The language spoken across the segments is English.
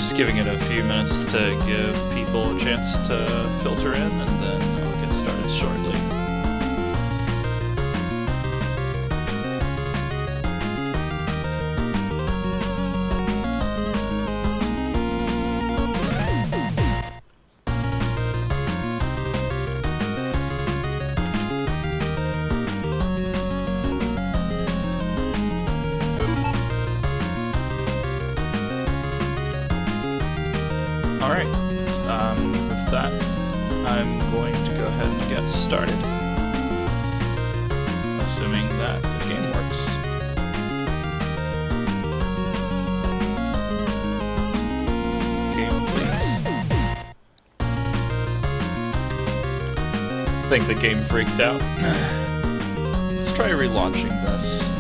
just giving it a few minutes to give people a chance to filter in, and then I'll get started shortly. Alright, with that, I'm going to go ahead and get started, assuming that the game works. Game, please. I think the game freaked out. Let's try relaunching this.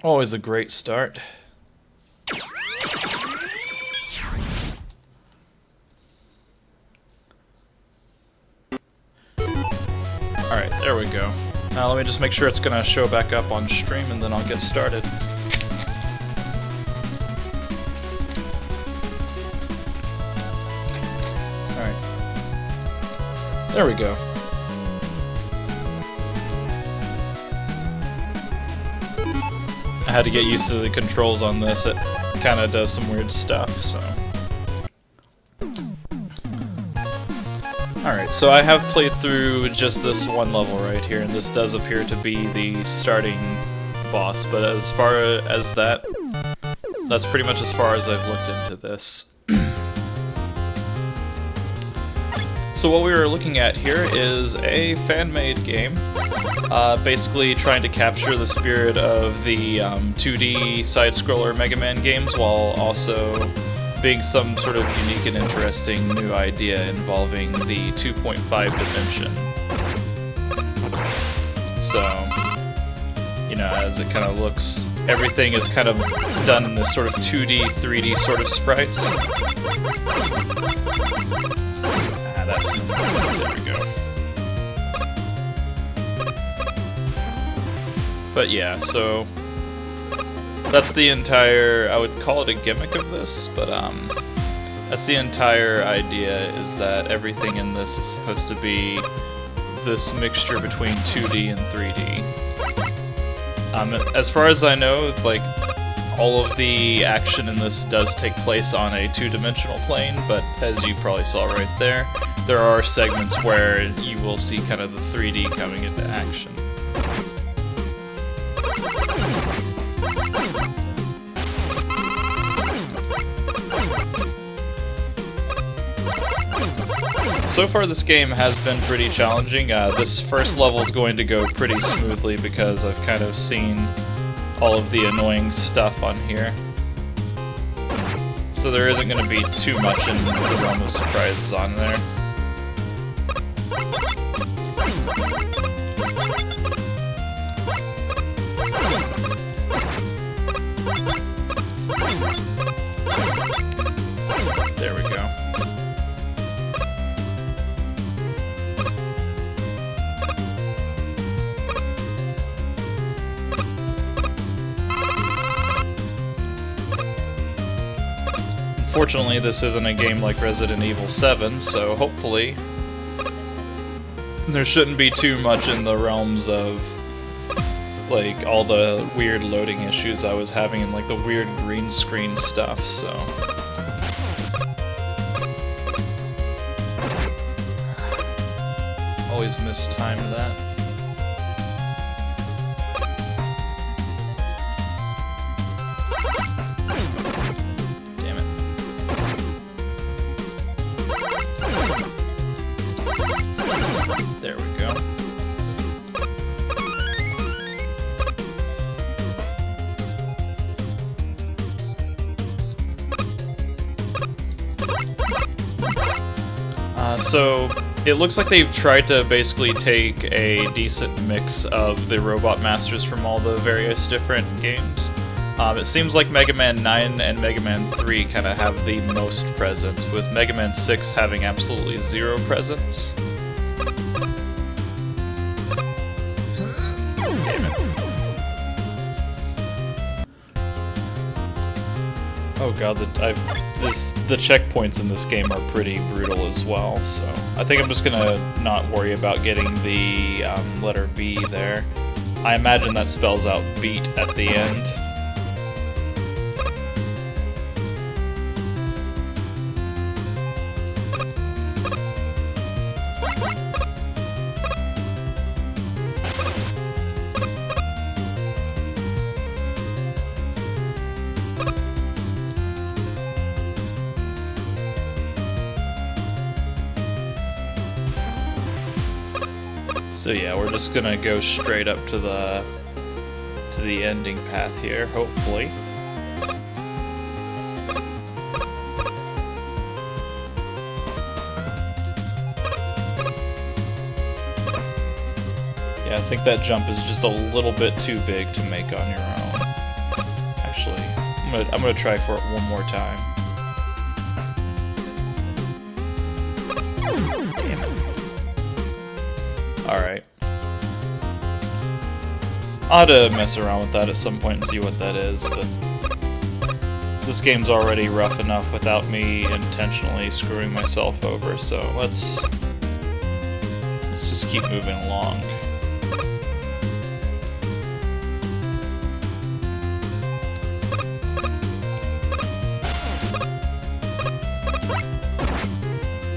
Always a great start. Alright, there we go. Now let me just make sure it's gonna show back up on stream and then I'll get started. Alright. There we go. I had to get used to the controls on this. It kinda does some weird stuff, so... Alright, so I have played through just this one level right here, and this does appear to be the starting boss, but as far as that's pretty much as far as I've looked into this. So what we were looking at here is a fan-made game, basically trying to capture the spirit of the 2D side-scroller Megaman games while also being some sort of unique and interesting new idea involving the 2.5 dimension. So, you know, as it kind of looks, everything is kind of done in this sort of 2D, 3D sort of sprites. That's... there we go. But yeah, so... that's the entire, I would call it a gimmick of this, but that's the entire idea, is that everything in this is supposed to be this mixture between 2D and 3D. As far as I know, like, all of the action in this does take place on a two-dimensional plane, but as you probably saw right there, there are segments where you will see kind of the 3D coming into action. So far this game has been pretty challenging. This first level is going to go pretty smoothly because I've kind of seen all of the annoying stuff on here. So there isn't going to be too much in the realm of surprises on there. There we go. Unfortunately, this isn't a game like Resident Evil 7, so hopefully there shouldn't be too much in the realms of like all the weird loading issues I was having and like the weird green screen stuff, so... always mistime that. Damn it. There we go. So it looks like they've tried to basically take a decent mix of the Robot Masters from all the various different games. It seems like Mega Man 9 and Mega Man 3 kind of have the most presence, with Mega Man 6 having absolutely zero presence. Damn it. Oh god, the checkpoints in this game are pretty brutal as well, so I think I'm just gonna not worry about getting the letter B there. I imagine that spells out beat at the end. So yeah, we're just gonna go straight up to the ending path here, hopefully. Yeah, I think that jump is just a little bit too big to make on your own. Actually, I'm gonna try for it one more time. Damn it. Alright. I'll have to mess around with that at some point and see what that is, but this game's already rough enough without me intentionally screwing myself over, so let's just keep moving along.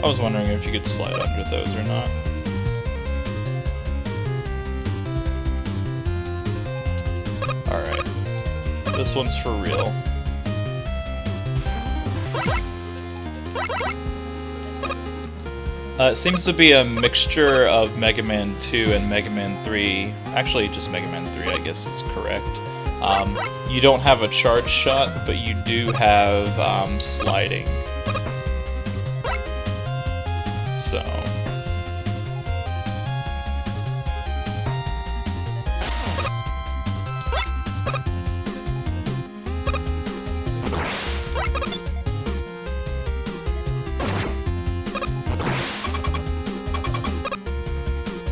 I was wondering if you could slide under those or not. Alright. This one's for real. It seems to be a mixture of Mega Man 2 and Mega Man 3. Actually, just Mega Man 3, I guess is correct. You don't have a charge shot, but you do have sliding. So...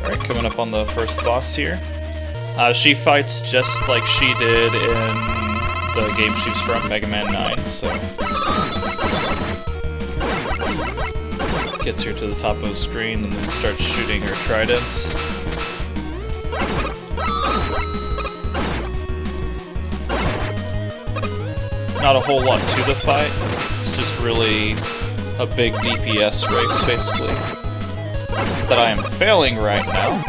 Alright, coming up on the first boss here. She fights just like she did in the game she's from, Mega Man 9, so... Gets her to the top of the screen and then starts shooting her tridents. Not a whole lot to the fight, it's just really a big DPS race, basically. That I am failing right now.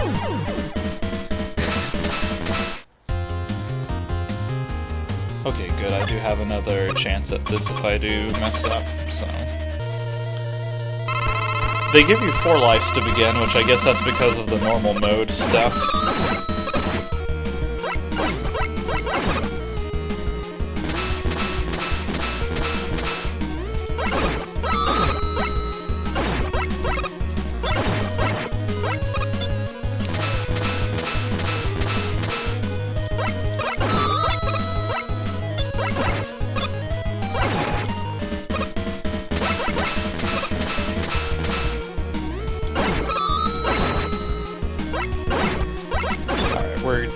Okay, good, I do have another chance at this if I do mess up, so... They give you 4 lives to begin, which I guess that's because of the normal mode stuff.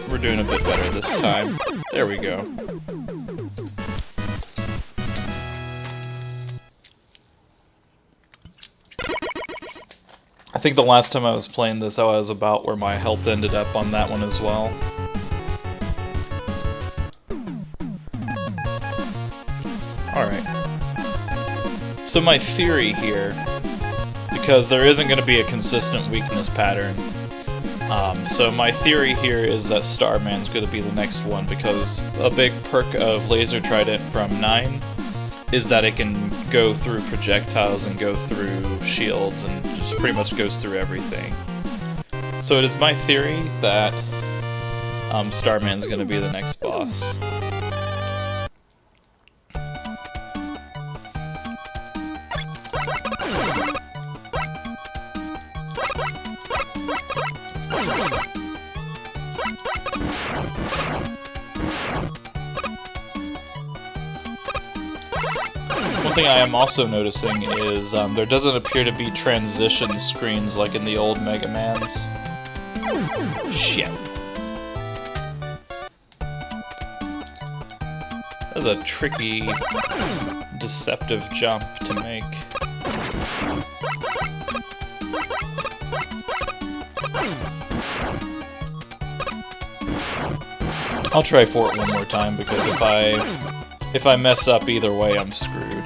We're doing a bit better this time. There we go. I think the last time I was playing this, I was about where my health ended up on that one as well. Alright. So my theory here, because there isn't going to be a consistent weakness pattern, so my theory here is that Starman's going to be the next one, because a big perk of Laser Trident from 9 is that it can go through projectiles and go through shields and just pretty much goes through everything. So it is my theory that Starman's going to be the next boss. One thing I am also noticing is there doesn't appear to be transition screens like in the old Mega Mans. Shit. That That's a tricky, deceptive jump to make. I'll try for it one more time, because if I mess up either way, I'm screwed.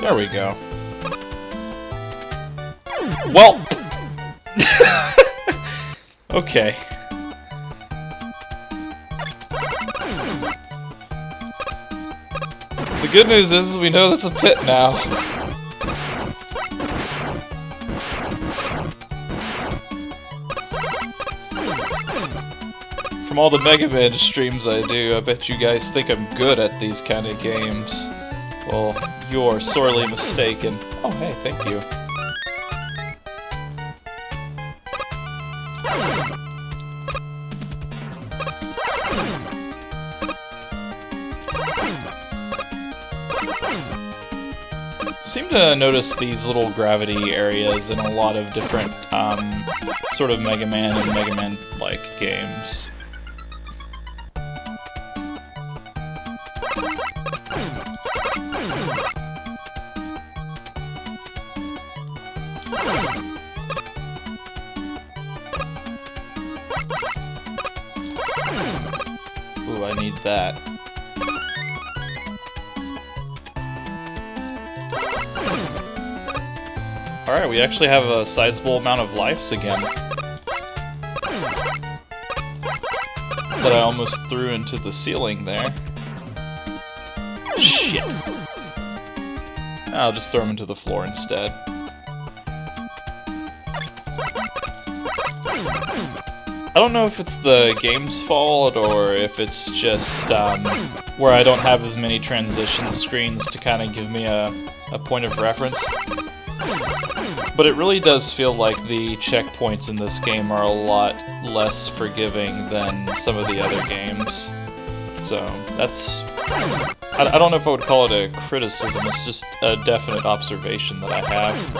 There we go. Well! Okay. The good news is we know that's a pit now. From all the Megaman streams I do, I bet you guys think I'm good at these kind of games. Well, you're sorely mistaken. Oh, hey, thank you. Seem to notice these little gravity areas in a lot of different sort of Mega Man and Mega Man-like games. Ooh, I need that. Alright, we actually have a sizable amount of lives again. That I almost threw into the ceiling there. Shit! I'll just throw them into the floor instead. I don't know if it's the game's fault, or if it's just where I don't have as many transition screens to kind of give me a point of reference. But it really does feel like the checkpoints in this game are a lot less forgiving than some of the other games. So, that's... I don't know if I would call it a criticism, it's just a definite observation that I have.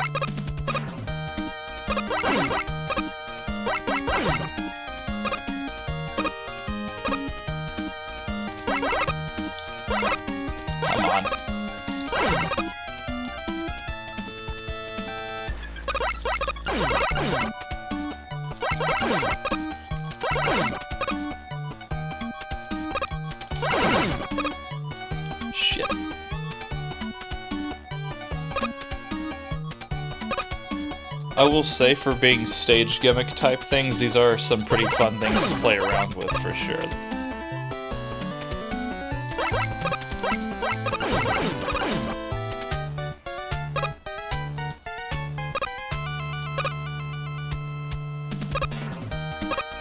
Come on. Shit. I will say, for being stage gimmick type things, these are some pretty fun things to play around with, for sure.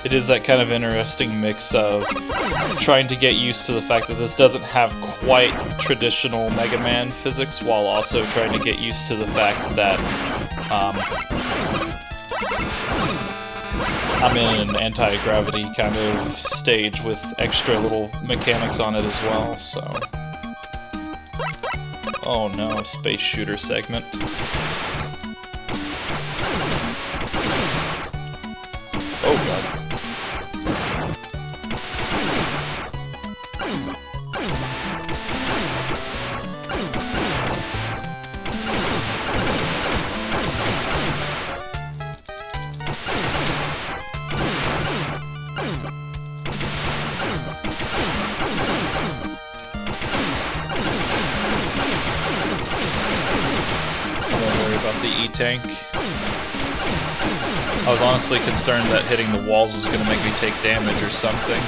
It is that kind of interesting mix of trying to get used to the fact that this doesn't have quite traditional Mega Man physics, while also trying to get used to the fact that I'm in an anti-gravity kind of stage with extra little mechanics on it as well, so... Oh no, a space shooter segment. Oh god. The E-Tank. I was honestly concerned that hitting the walls was going to make me take damage or something.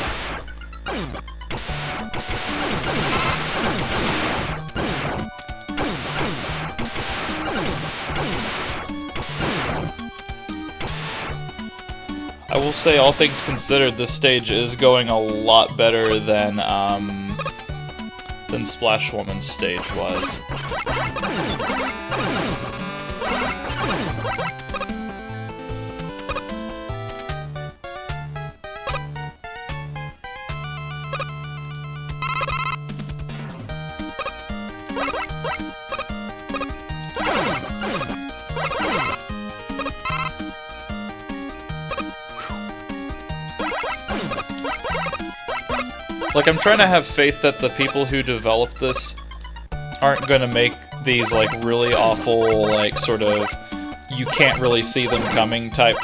I will say, all things considered, this stage is going a lot better than Splash Woman's stage was. Like, I'm trying to have faith that the people who developed this aren't gonna make these, like, really awful, like, sort of, you can't really see them coming type,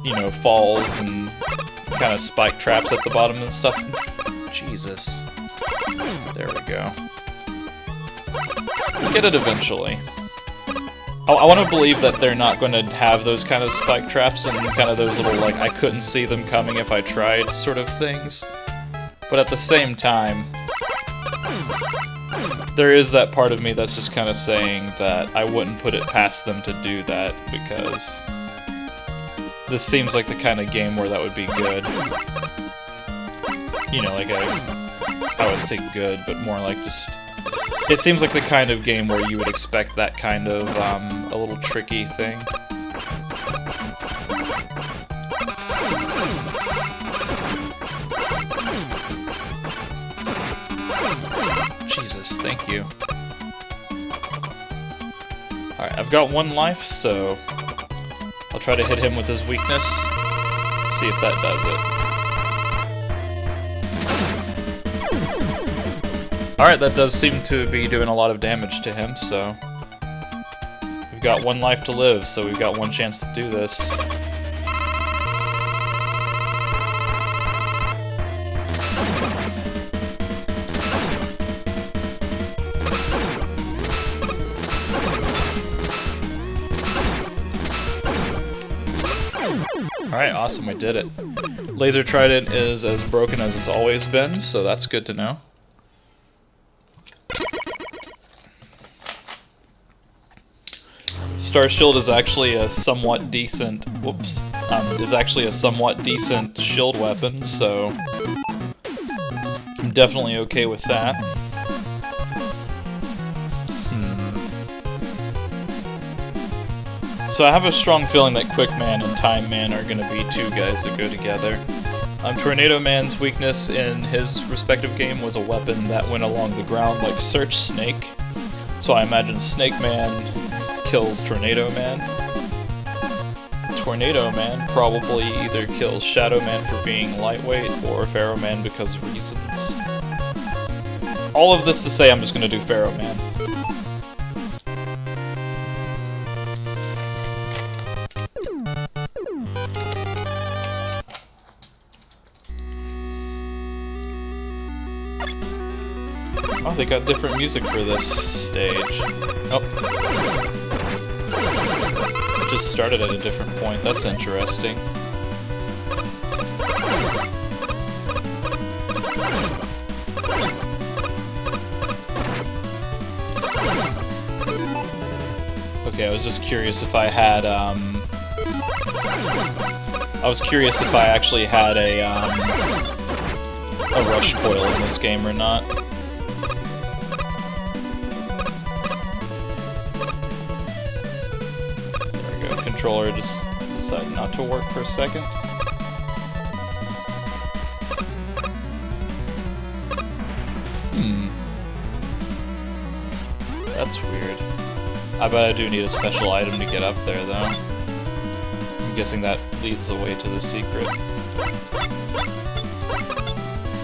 you know, falls and kind of spike traps at the bottom and stuff. Jesus. There we go. We'll get it eventually. I want to believe that they're not going to have those kind of spike traps and kind of those little, like, I couldn't see them coming if I tried sort of things. But at the same time, there is that part of me that's just kind of saying that I wouldn't put it past them to do that, because this seems like the kind of game where that would be good. You know, like I would say good, but more like just... It seems like the kind of game where you would expect that kind of, a little tricky thing. Jesus, thank you. Alright, I've got 1 life, so I'll try to hit him with his weakness. See if that does it. Alright, that does seem to be doing a lot of damage to him, so... We've got 1 life to live, so we've got 1 chance to do this. Alright, awesome, we did it. Laser Trident is as broken as it's always been, so that's good to know. Star Shield is actually a somewhat decent, is actually a somewhat decent shield weapon, so I'm definitely okay with that. So I have a strong feeling that Quick Man and Time Man are going to be 2 guys that go together. Tornado Man's weakness in his respective game was a weapon that went along the ground like Search Snake, so I imagine Snake Man kills Tornado Man. Tornado Man probably either kills Shadow Man for being lightweight or Pharaoh Man because of reasons. All of this to say I'm just going to do Pharaoh Man. Oh, they got different music for this stage. Oh. It just started at a different point. That's interesting. Okay, I was just curious if I had, I was curious if I actually had a rush coil in this game or not. Controller just decided not to work for a second. That's weird. I bet I do need a special item to get up there, though. I'm guessing that leads the way to the secret.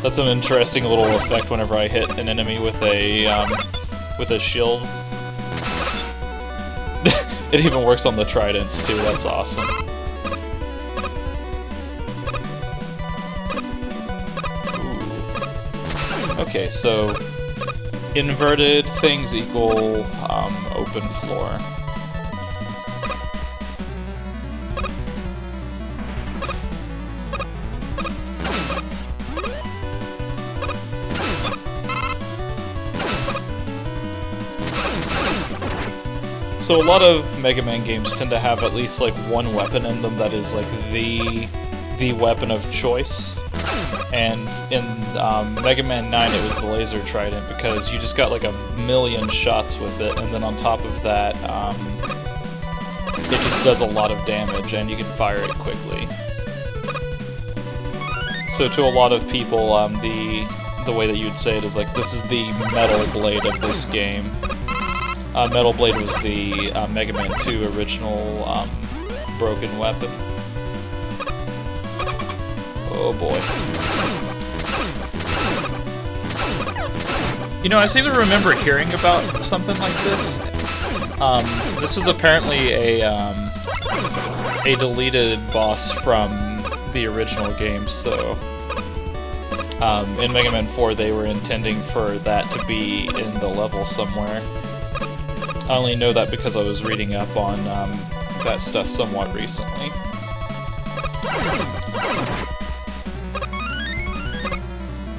That's an interesting little effect whenever I hit an enemy with a shield. It even works on the tridents too, that's awesome. Ooh. Okay, so inverted things equal open floor. So a lot of Mega Man games tend to have at least like 1 weapon in them that is like the weapon of choice. And in Mega Man 9 it was the Laser Trident because you just got like 1,000,000 shots with it, and then on top of that it just does a lot of damage and you can fire it quickly. So to a lot of people the way that you'd say it is like, this is the Metal Blade of this game. Metal Blade was the Mega Man 2 original broken weapon. Oh boy. You know, I seem to remember hearing about something like this. This was apparently a deleted boss from the original game, so in Mega Man 4 they were intending for that to be in the level somewhere. I only know that because I was reading up on that stuff somewhat recently.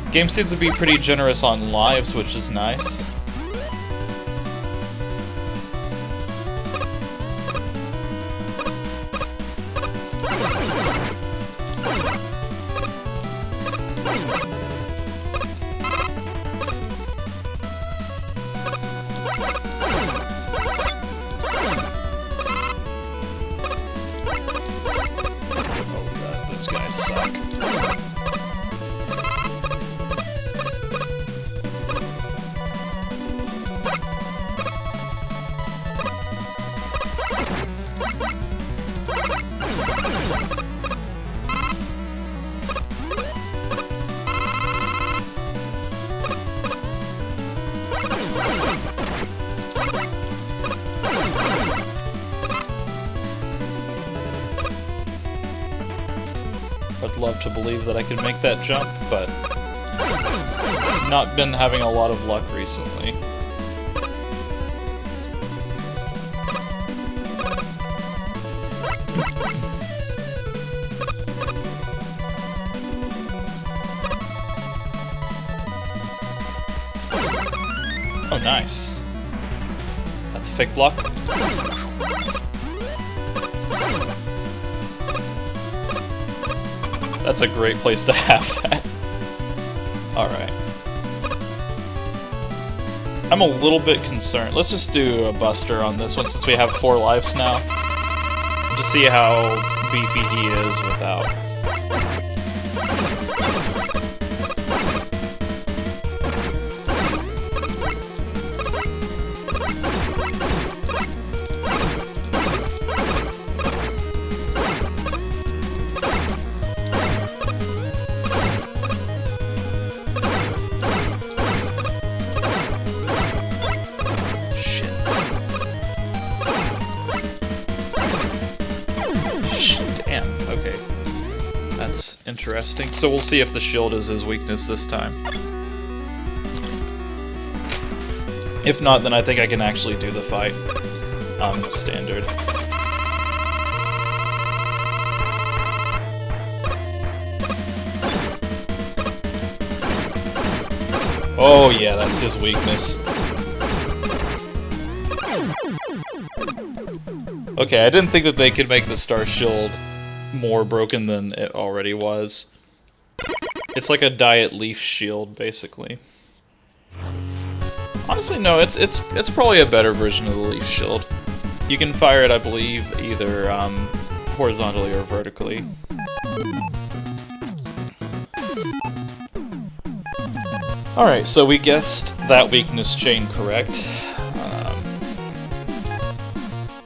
The game seems to be pretty generous on lives, which is nice. Those guys suck. I'd love to believe that I could make that jump, but not been having a lot of luck recently. Oh, nice. That's a fake block. That's a great place to have that. Alright. I'm a little bit concerned. Let's just do a buster on this one since we have 4 lives now. To see how beefy he is without. Damn, okay. That's interesting. So we'll see if the shield is his weakness this time. If not, then I think I can actually do the fight on standard. Oh yeah, that's his weakness. Okay, I didn't think that they could make the Star Shield more broken than it already was. It's like a Diet Leaf shield, basically. Honestly, no, it's probably a better version of the Leaf Shield. You can fire it, I believe, either horizontally or vertically. Alright, so we guessed that weakness chain correct.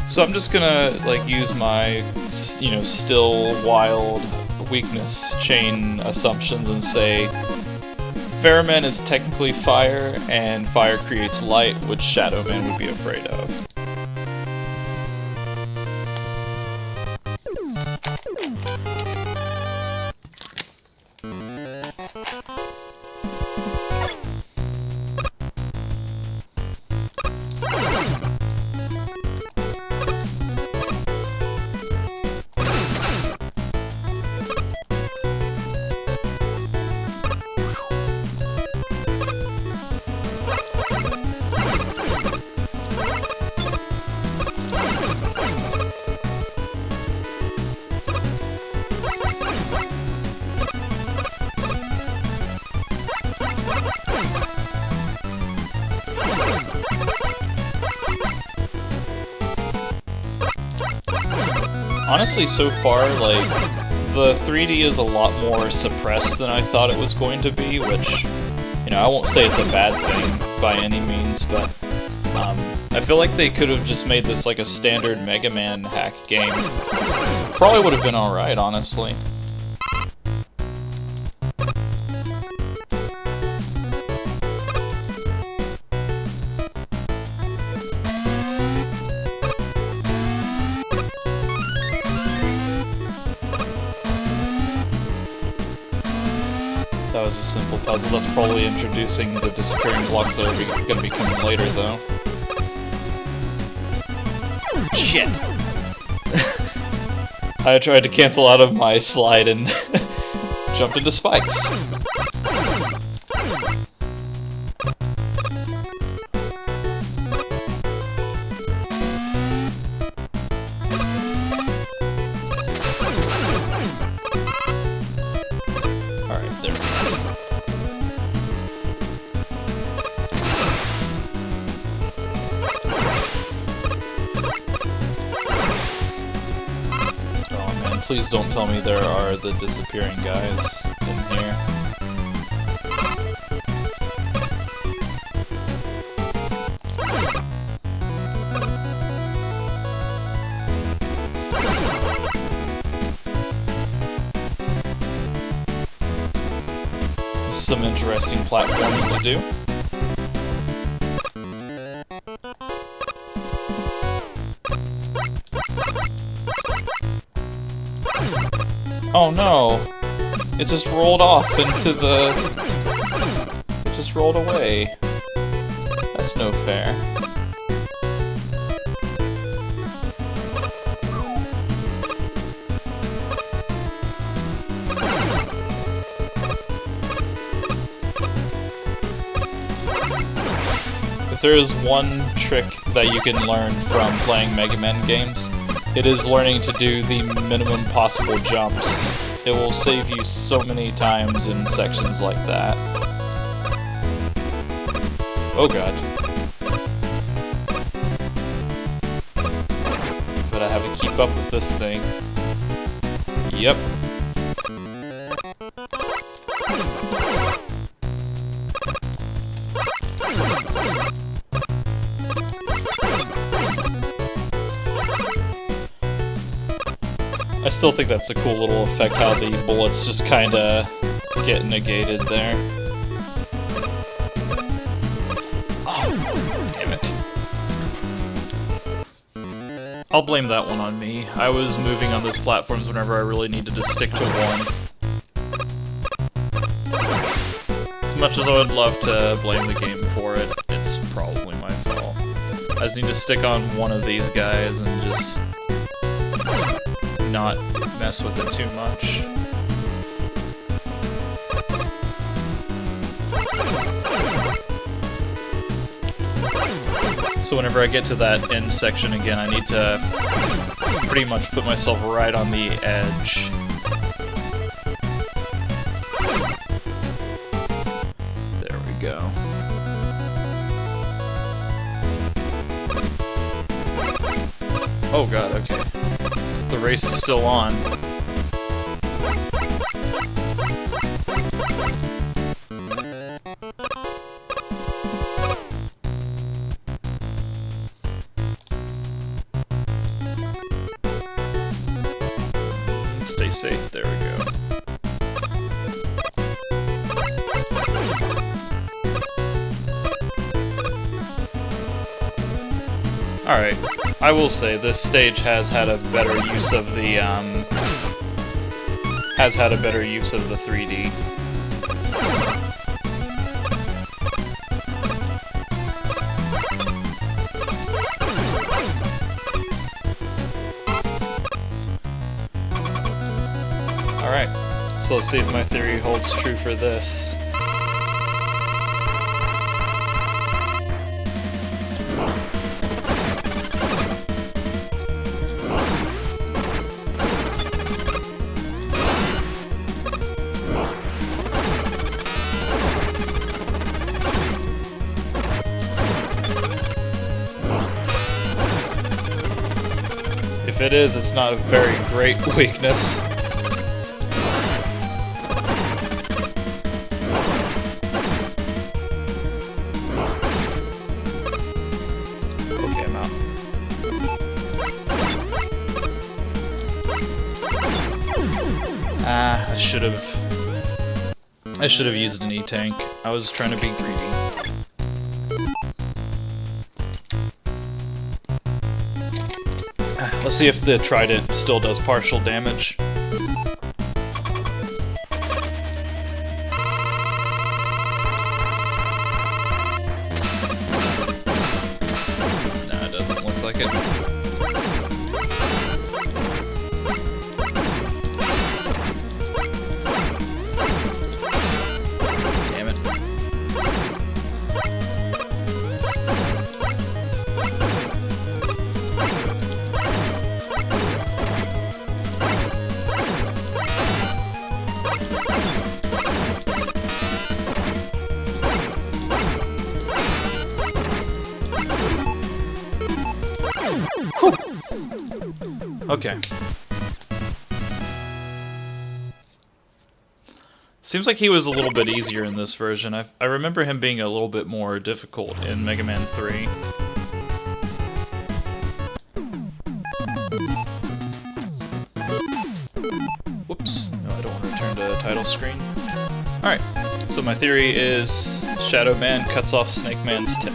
So I'm just gonna, like, use my, you know, still wild weakness chain assumptions and say Fairman is technically fire, and fire creates light, which Shadow Man would be afraid of. Honestly, so far, like, the 3D is a lot more suppressed than I thought it was going to be, which, you know, I won't say it's a bad thing by any means, but I feel like they could have just made this like a standard Mega Man hack game. Probably would have been alright, honestly. was a simple puzzle. That's probably introducing the disappearing blocks that are going to be coming later, though. Shit! I tried to cancel out of my slide and jumped into spikes. Alright, there we go. Oh man, please don't tell me there are the disappearing guys in here. Some interesting platforming to do. Oh no! It just rolled off into the... It just rolled away. That's no fair. If there is one trick that you can learn from playing Mega Man games, it is learning to do the minimum possible jumps. It will save you so many times in sections like that. Oh god. But I have to keep up with this thing. Yep. I still think that's a cool little effect, how the bullets just kinda get negated there. Oh, damn it. I'll blame that one on me. I was moving on those platforms whenever I really needed to stick to one. As much as I would love to blame the game for it, it's probably my fault. I just need to stick on one of these guys and just not mess with it too much. So whenever I get to that end section again, I need to pretty much put myself right on the edge. There we go. Oh god, okay. The race is still on. Stay safe, there we go. Alright, I will say this stage has had a better use of the, 3D. Alright, so let's see if my theory holds true for this. If it is, it's not a very great weakness. Okay, I'm out. Ah, I should have used an E-tank. I was trying to be greedy. Let's see if the trident still does partial damage. Okay. Seems like he was a little bit easier in this version. I remember him being a little bit more difficult in Mega Man 3. Whoops. No, I don't want to return to title screen. Alright, so my theory is Shadow Man cuts off Snake Man's tail.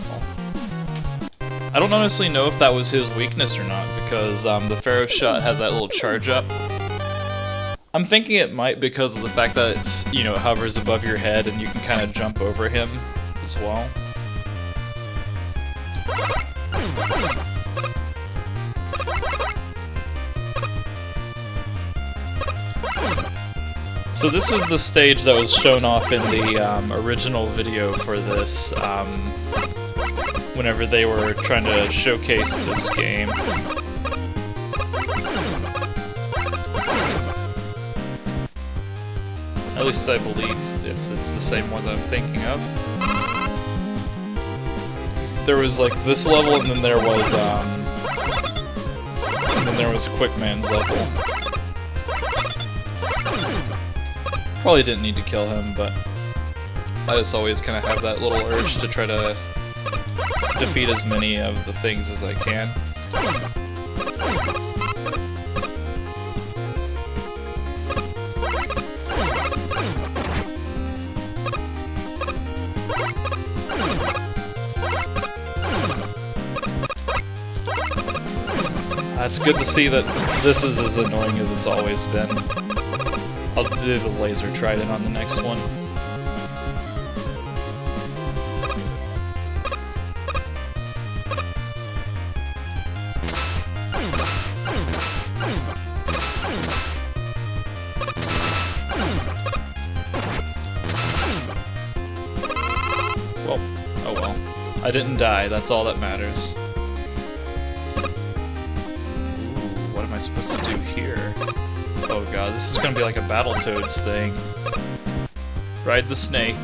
I don't honestly know if that was his weakness or not, because the Pharaoh shot has that little charge up. I'm thinking it might because of the fact that it's, you know, it hovers above your head and you can kind of jump over him as well. So this was the stage that was shown off in the original video for this, whenever they were trying to showcase this game. At least I believe, if it's the same one that I'm thinking of. There was like this level, and then there was Quick Man's level. Probably didn't need to kill him, but I just always kind of have that little urge to try to defeat as many of the things as I can. It's good to see that this is as annoying as it's always been. I'll do the laser trident on the next one. Well, oh well. I didn't die, that's all that matters. What am I supposed to do here? Oh god, this is gonna be like a Battletoads thing. Ride the snake.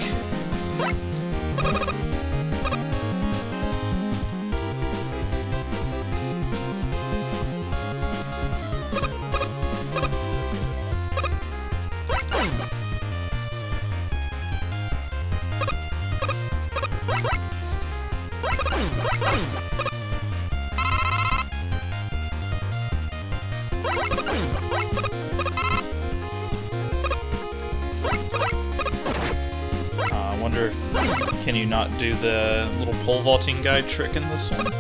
Can you not do the little pole vaulting guy trick in this one? I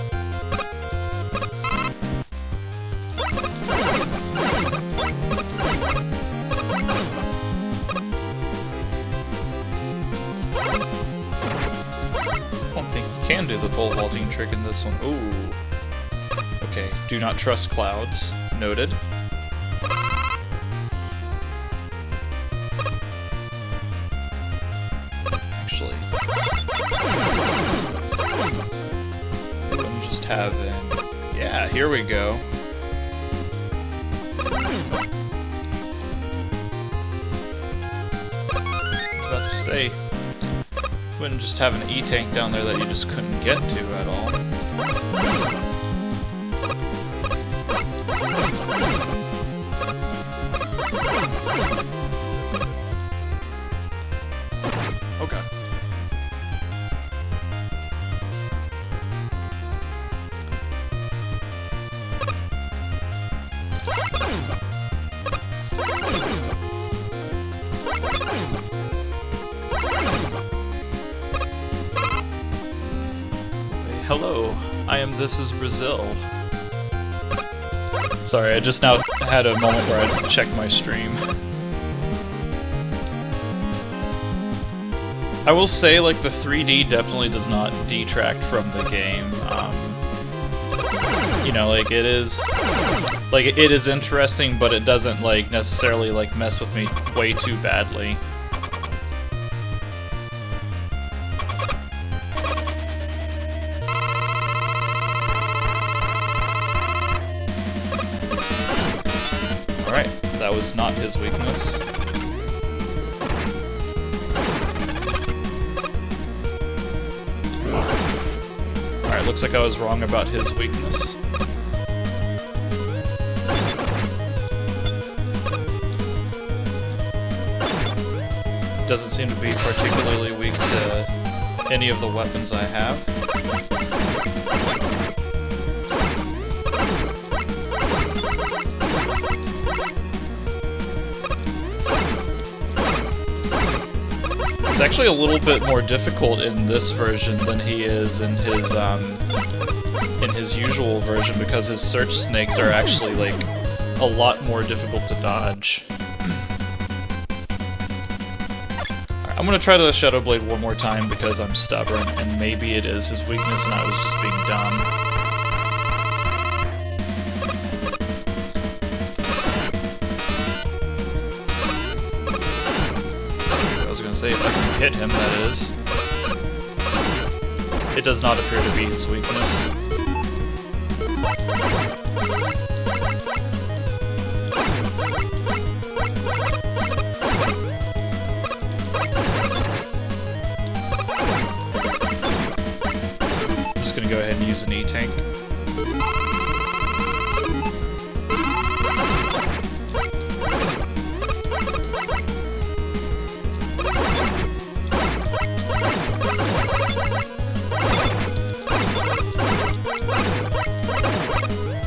don't think you can do the pole vaulting trick in this one. Ooh. Okay, do not trust clouds. Noted. Yeah, here we go. I was about to say, wouldn't just have an E-tank down there that you just couldn't get to at all. Okay. Hello, This is Brazil. Sorry, I just now had a moment where I checked my stream. I will say, like, the 3D definitely does not detract from the game. You know, like, it is interesting, but it doesn't, like, necessarily, like, mess with me way too badly. Alright, that was not his weakness. Alright, looks like I was wrong about his weakness. doesn't seem to be particularly weak to any of the weapons I have. It's actually a little bit more difficult in this version than he is in his usual version, because his search snakes are actually like a lot more difficult to dodge. I'm gonna try the Shadow Blade one more time because I'm stubborn, and maybe it is his weakness and I was just being dumb. I was gonna say, if I can hit him, that is. It does not appear to be his weakness. I'm just gonna go ahead and use an E-Tank.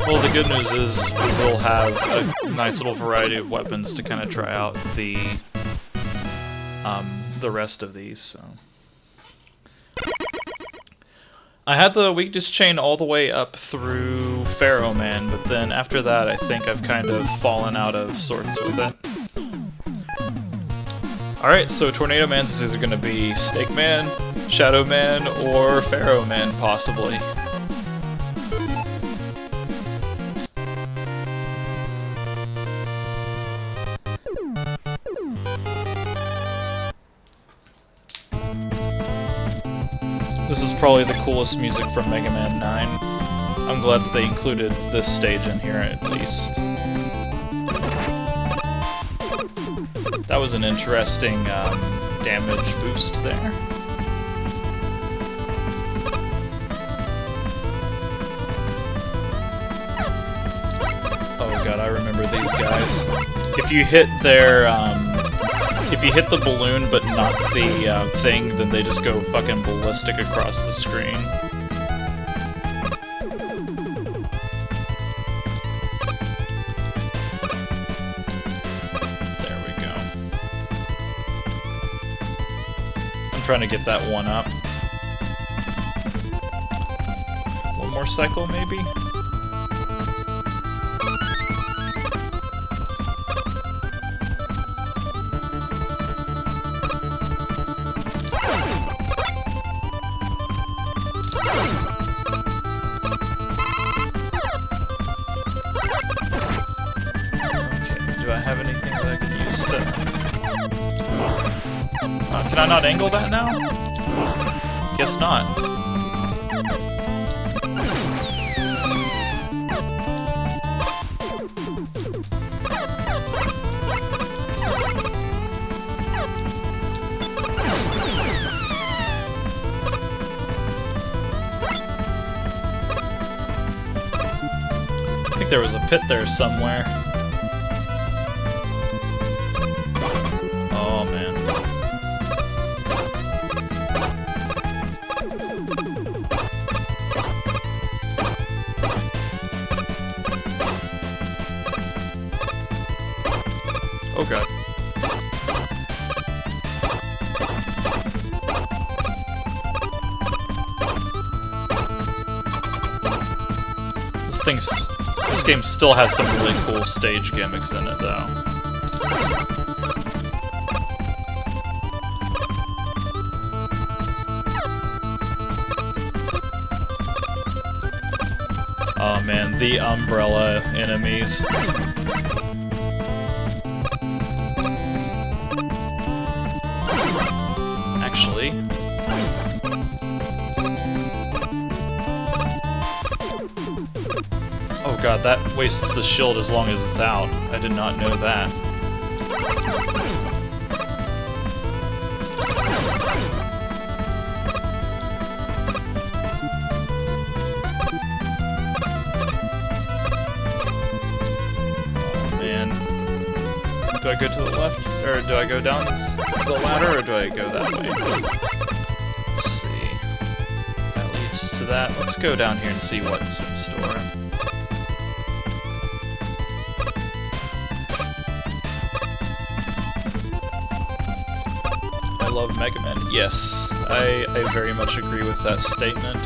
Well, the good news is we will have a nice little variety of weapons to kind of try out the rest of these. So. I had the weakness chain all the way up through Pharaoh Man, but then after that I think I've kind of fallen out of sorts with it. Alright, so Tornado Man's is either going to be Snake Man, Shadow Man, or Pharaoh Man, possibly. This is probably the coolest music from Mega Man 9. I'm glad that they included this stage in here, at least. That was an interesting damage boost there. Oh god, I remember these guys. If you hit their, if you hit the balloon but not the thing, then they just go fucking ballistic across the screen. There we go. I'm trying to get that one up. One more cycle, maybe? Can I not angle that now? Guess not. I think there was a pit there somewhere. Oh man. Oh god. This game still has some really cool stage gimmicks in it, though. Oh man, the umbrella enemies. Actually, oh god, that wastes the shield as long as it's out. I did not know that. Oh man. Do I go to the left? Or do I go down the ladder, or do I go that way? Let's see. That leads to that. Let's go down here and see what's in store. I love Megaman. Yes, I very much agree with that statement.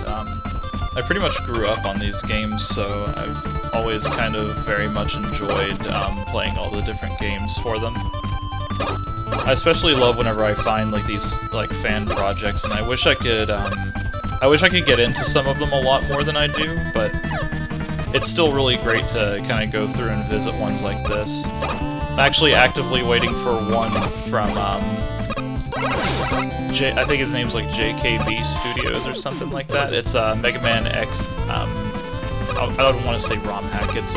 I pretty much grew up on these games, so I've always kind of very much enjoyed playing all the different games for them. I especially love whenever I find like these like fan projects, and I wish I could get into some of them a lot more than I do, but it's still really great to kind of go through and visit ones like this. I'm actually actively waiting for one from I think his name's like JKB Studios or something like that. It's Megaman X. I don't want to say ROM hack. It's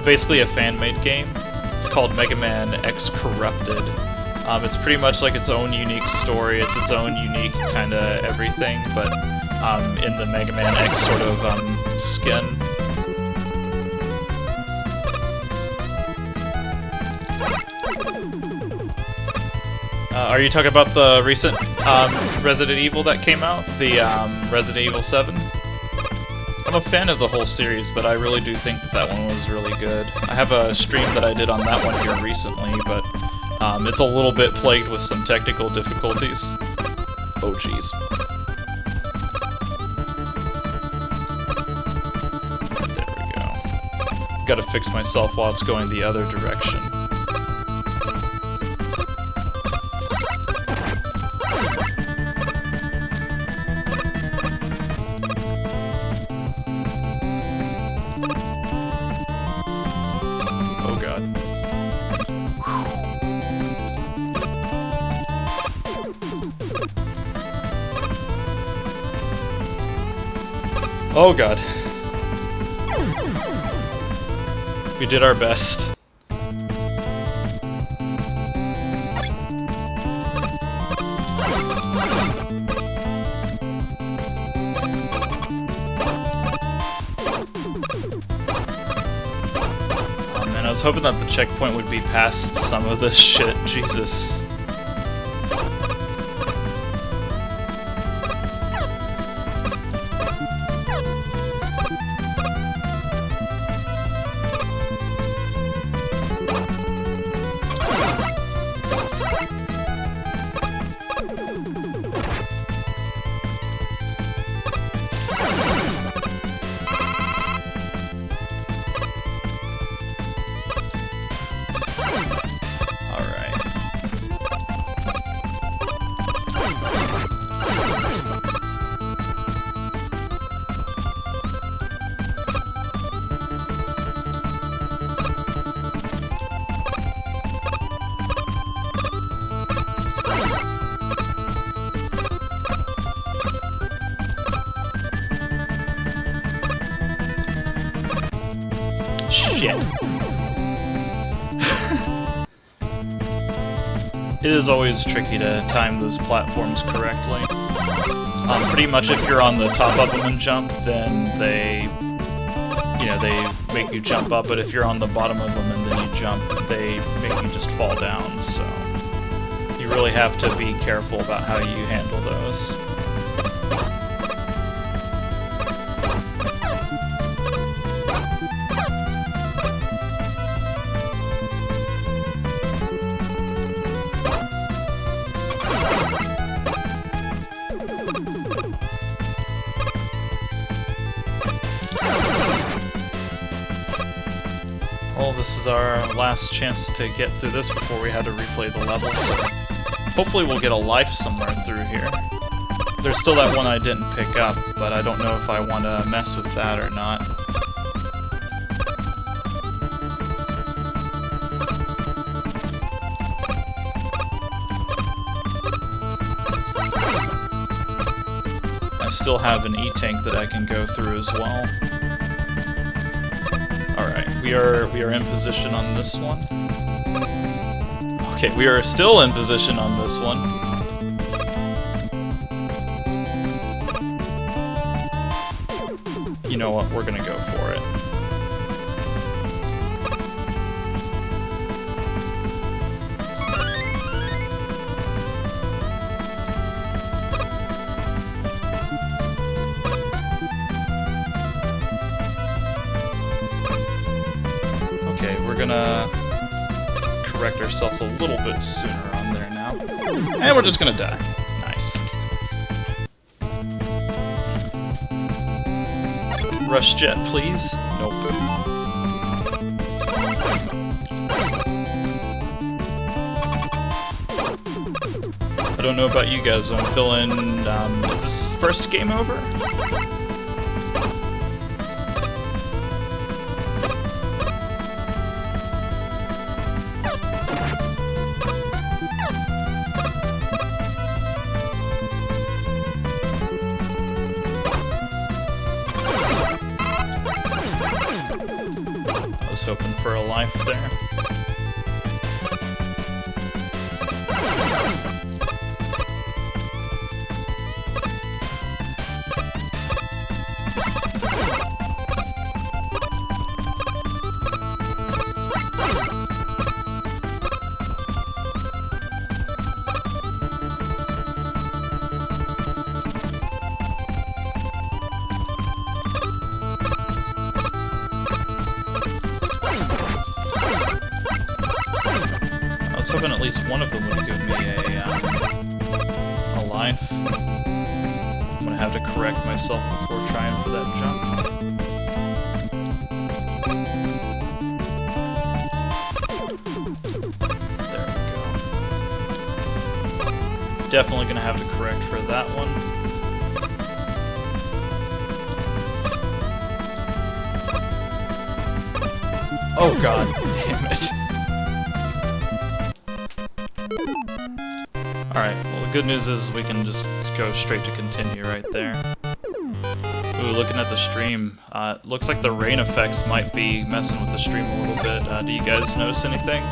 basically a fan-made game. It's called Megaman X Corrupted. It's pretty much like its own unique story. It's its own unique kind of everything, but in the Megaman X sort of skin. Are you talking about the recent Resident Evil that came out? The Resident Evil 7? I'm a fan of the whole series, but I really do think that one was really good. I have a stream that I did on that one here recently, but it's a little bit plagued with some technical difficulties. Oh jeez. There we go. Gotta fix myself while it's going the other direction. Oh god. We did our best. Oh man, I was hoping that the checkpoint would be past some of this shit. Jesus. Shit. It is always tricky to time those platforms correctly. Pretty much if you're on the top of them and jump, then they make you jump up, but if you're on the bottom of them and then you jump, they make you just fall down, so you really have to be careful about how you handle those. Well, this is our last chance to get through this before we had to replay the level, so hopefully we'll get a life somewhere through here. There's still that one I didn't pick up, but I don't know if I want to mess with that or not. I still have an E-tank that I can go through as well. We are in position on this one. Okay, we are still in position on this one. You know what? We're gonna go for it. correct ourselves a little bit sooner on there now. And we're just gonna die. Nice. Rush jet, please. Nope. I don't know about you guys, but I'm feeling, is this first game over? I was hoping for a life there. I was hoping at least one of them would give me a life. I'm gonna have to correct myself before trying for that jump. There we go. Definitely gonna have to correct for that one. Oh god, damn it. Alright, well the good news is we can just go straight to continue right there. Ooh, looking at the stream, looks like the rain effects might be messing with the stream a little bit. Do you guys notice anything?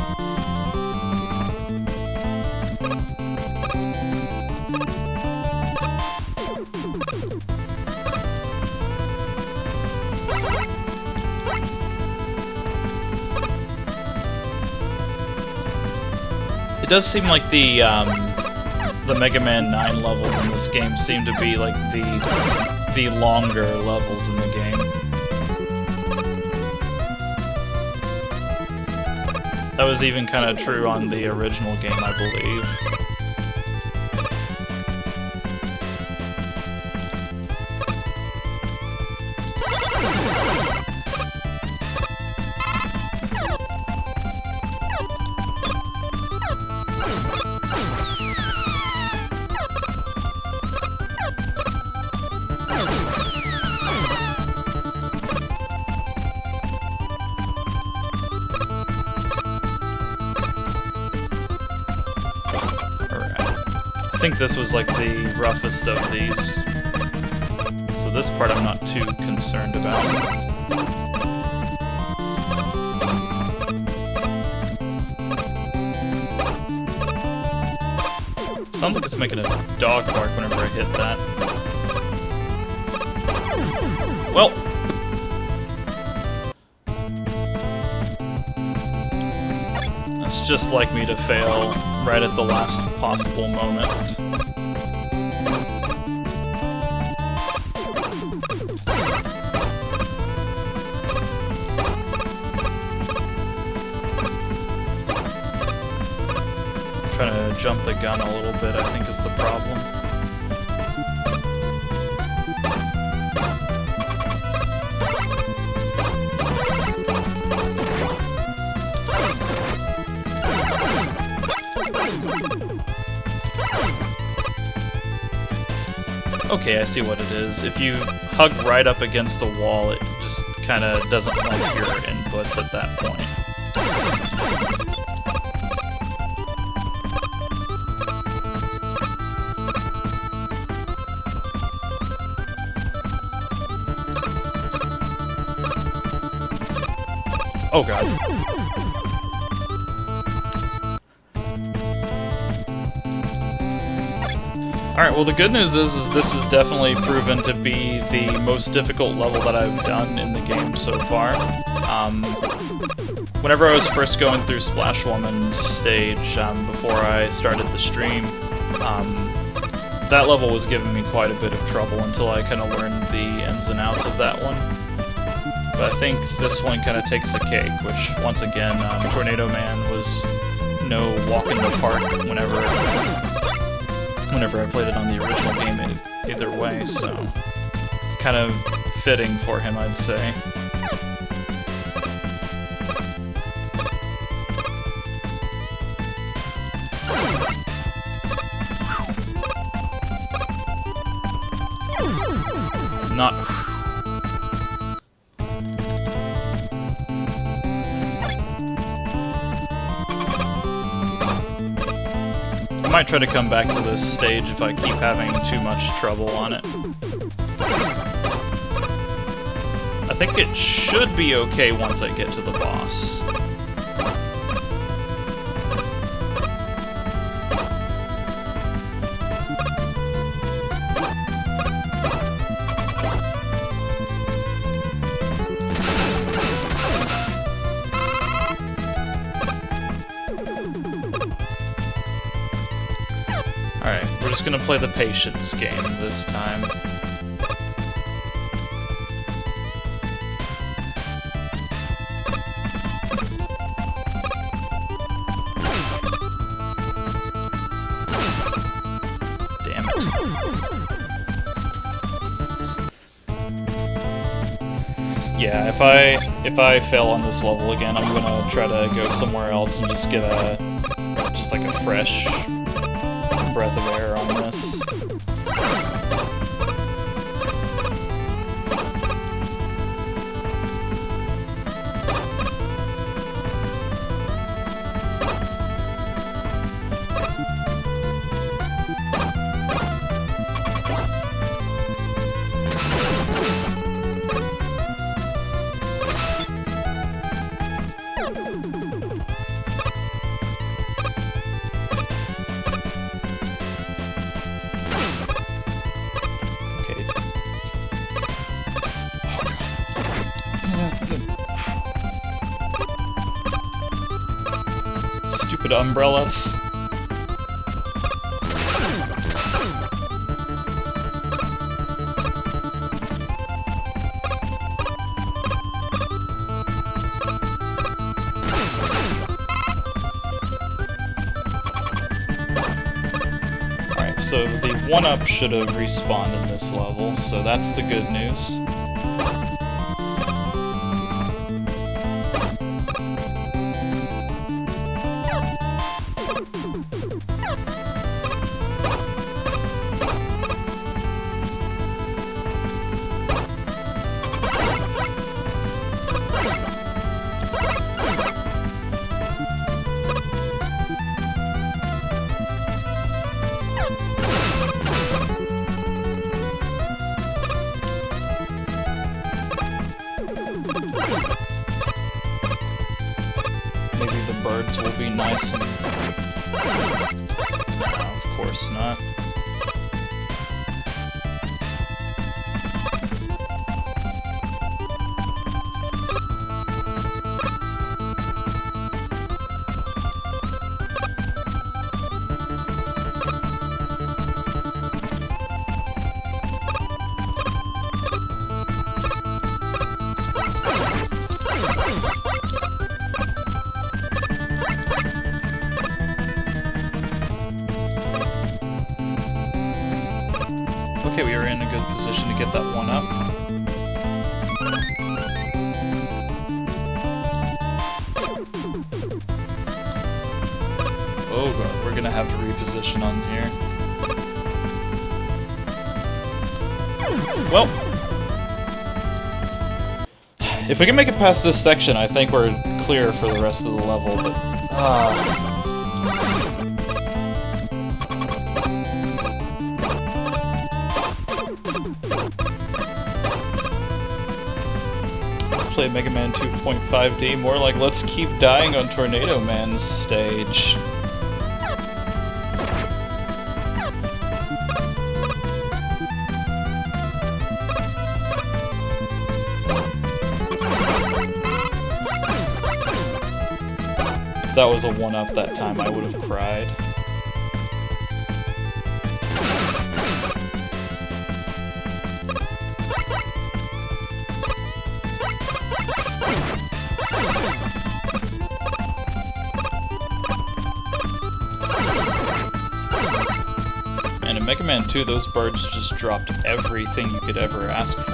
It does seem like the Mega Man 9 levels in this game seem to be like the longer levels in the game. That was even kind of true on the original game, I believe. I think this was like the roughest of these, so this part I'm not too concerned about. Sounds like it's making a dog bark whenever I hit that. Well! It's just like me to fail right at the last possible moment. Trying to jump the gun a little bit, I think, is the problem. Okay, I see what it is. If you hug right up against the wall, it just kind of doesn't like your inputs at that point. Oh god. Alright, well the good news is this is definitely proven to be the most difficult level that I've done in the game so far. Whenever I was first going through Splash Woman's stage, before I started the stream, that level was giving me quite a bit of trouble until I kind of learned the ins and outs of that one. But I think this one kind of takes the cake, which, once again, Tornado Man was no walk in the park whenever I played it on the original game either way, so kind of fitting for him, I'd say. Not... I might try to come back to this stage if I keep having too much trouble on it. I think it should be okay once I get to the boss. Alright, we're just gonna play the patience game this time. Damn it. Yeah, if I fail on this level again, I'm gonna try to go somewhere else and just get just like a fresh breath of air on this. Stupid umbrellas. Alright, so the 1-up should have respawned in this level, so that's the good news. Maybe the birds will be nice and... No, of course not. Okay, we are in a good position to get that 1-up. Oh god, we're gonna have to reposition on here. Well, if we can make it past this section, I think we're clear for the rest of the level, but... Let's play Megaman 2.5D, more like let's keep dying on Tornado Man's stage. If that was a 1-up that time, I would have cried. Mega Man 2, those birds just dropped everything you could ever ask for.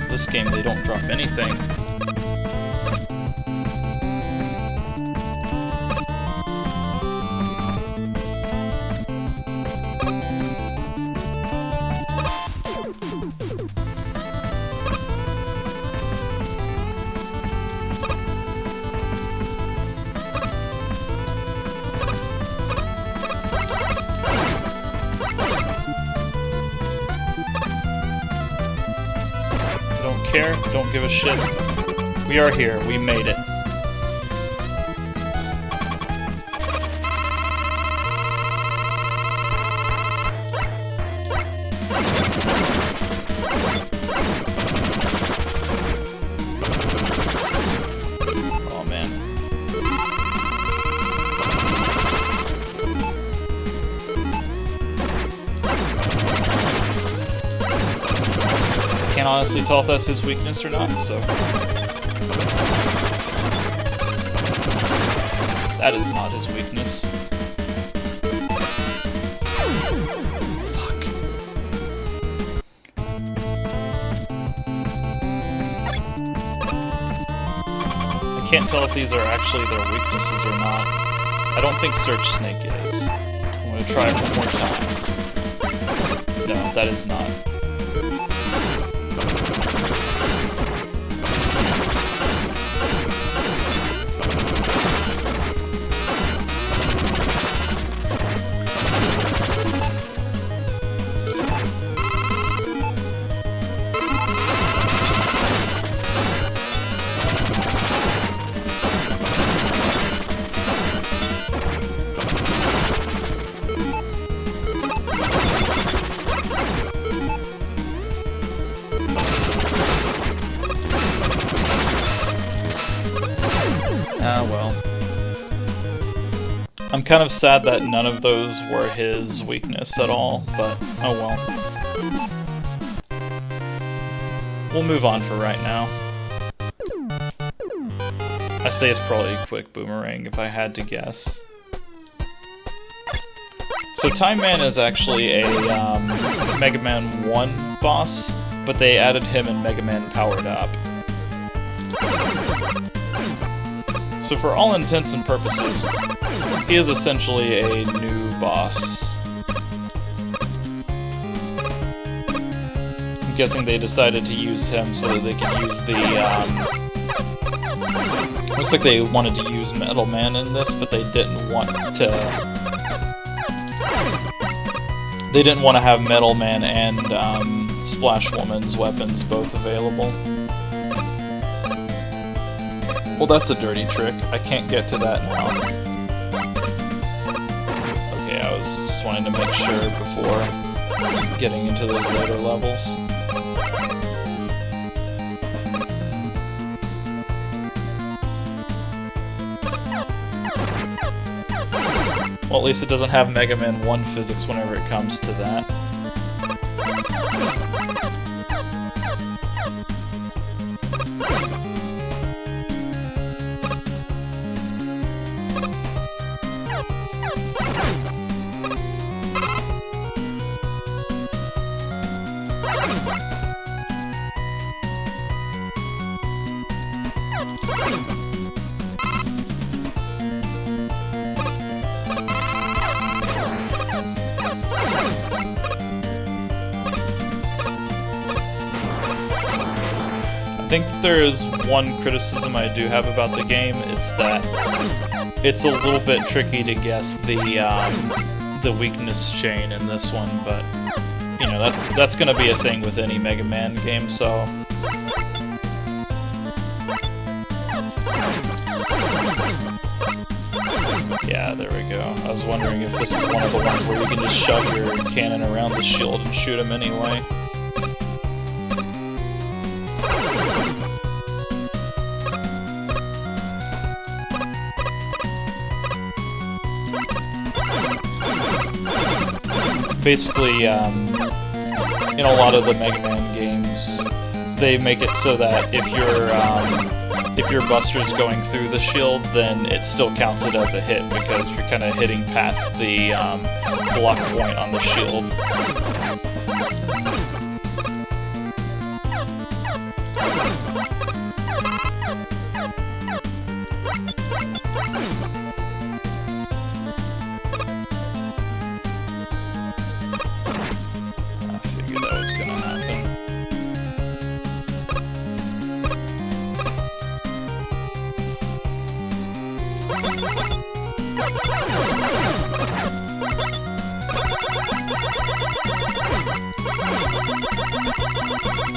This game, they don't drop anything. Care, don't give a shit. We are here, we made it. Oh man. Can't honestly tell if that's his weakness or not, so... That is not his weakness. Fuck. I can't tell if these are actually their weaknesses or not. I don't think Search Snake is. I'm gonna try it one more time. No, that is not. Ah, well. I'm kind of sad that none of those were his weakness at all, but oh well. We'll move on for right now. I say it's probably a quick boomerang if I had to guess. So Time Man is actually a Mega Man 1 boss, but they added him in Mega Man Powered Up. So for all intents and purposes, he is essentially a new boss. I'm guessing they decided to use him so that they could use the, looks like they wanted to use Metal Man in this, but they didn't want to... They didn't want to have Metal Man and Splash Woman's weapons both available. Well, that's a dirty trick. I can't get to that now. Okay, I was just wanting to make sure before getting into those later levels. Well, at least it doesn't have Mega Man 1 physics whenever it comes to that. I think there is one criticism I do have about the game. It's that it's a little bit tricky to guess the weakness chain in this one, but you know, that's gonna be a thing with any Mega Man game, so yeah, there we go. I was wondering if this is one of the ones where you can just shove your cannon around the shield and shoot him anyway. Basically, in a lot of the Mega Man games, games, they make it so that if your buster's going through the shield, then it still counts it as a hit because you're kind of hitting past the block point on the shield.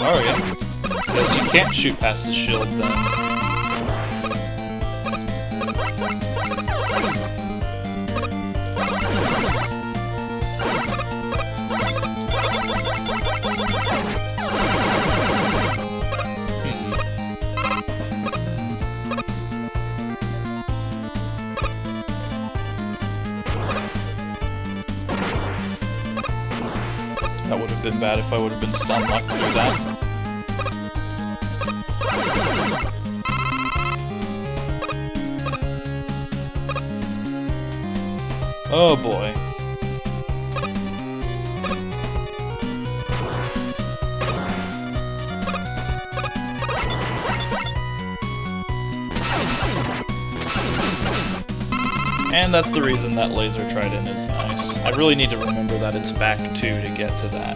Oh yeah. Guess you can't shoot past the shield then. That would have been bad if I would have been stun locked through that. Oh boy. And that's the reason that laser trident is nice. I really need to remember that it's back 2 to get to that.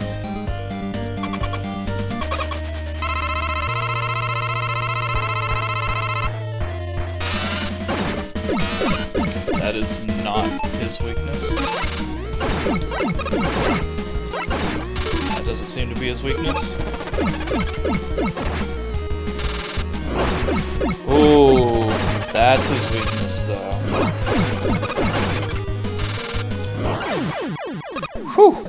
That is not his weakness. That doesn't seem to be his weakness. Ooh, that's his weakness though. Whew.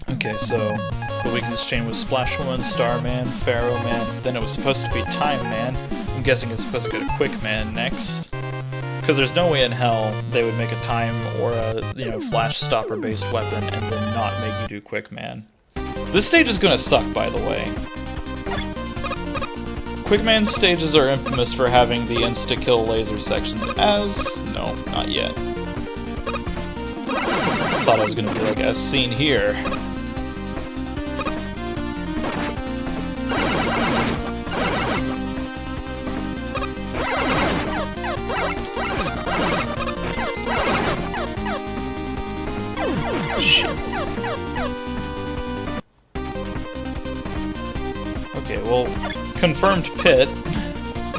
Okay, so the weakness chain was Splash Woman, Starman, Pharaoh Man, then it was supposed to be Time Man. I'm guessing it's supposed to go to Quick Man next. Because there's no way in hell they would make a time or a, flash stopper based weapon and then not make you do Quick Man. This stage is gonna suck, by the way. Quick Man stages are infamous for having the insta-kill laser sections as... no, not yet. Thought I was gonna be like, as seen here. Okay, well, confirmed pit.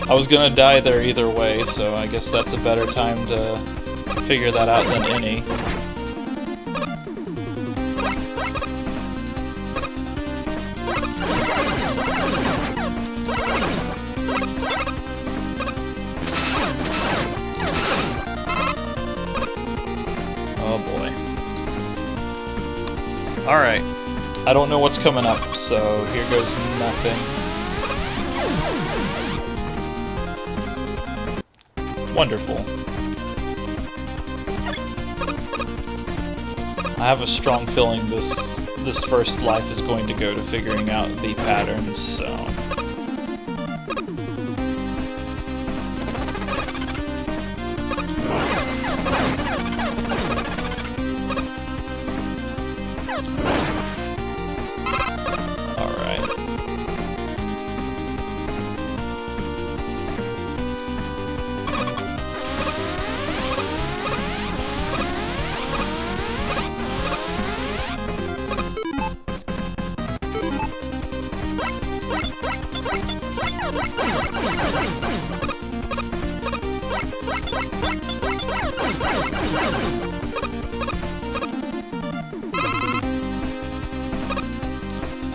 I was gonna die there either way, so I guess that's a better time to figure that out than any. Oh boy. Alright. I don't know what's coming up, so here goes nothing. Wonderful. I have a strong feeling this first life is going to go to figuring out the patterns, so...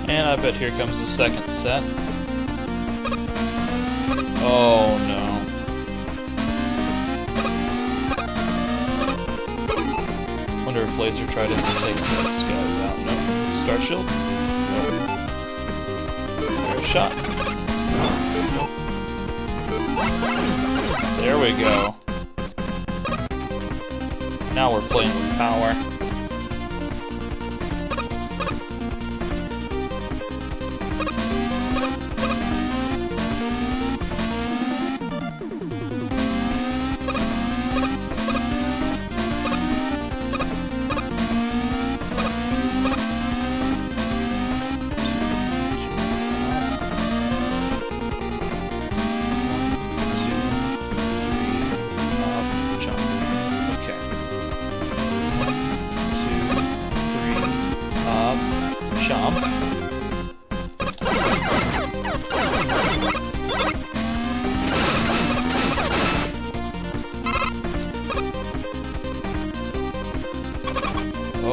And I bet here comes the second set. Oh no. Wonder if Laser tried to take those guys out. No. Star Shield? Shot. There we go. Now we're playing with power.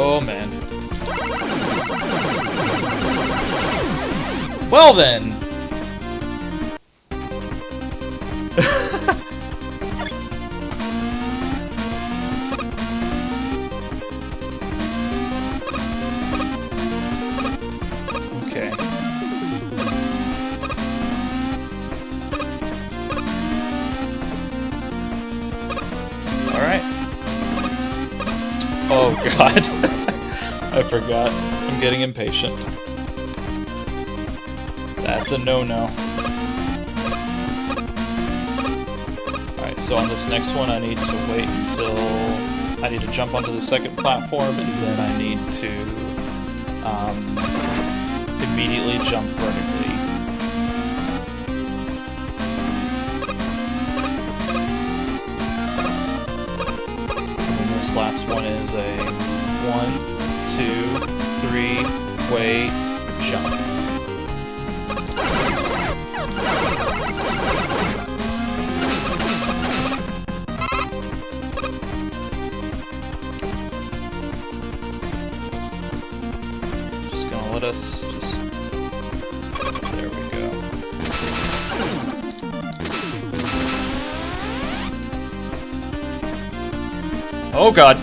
Oh man. Well then! Okay. Alright. Oh god. I forgot. I'm getting impatient. That's a no-no. Alright, so on this next one I need to wait until... I need to jump onto the second platform, and then I need to immediately jump vertically. And then this last one is a 1, 2, 3, wait, jump. Just gonna let us just... There we go. Oh god!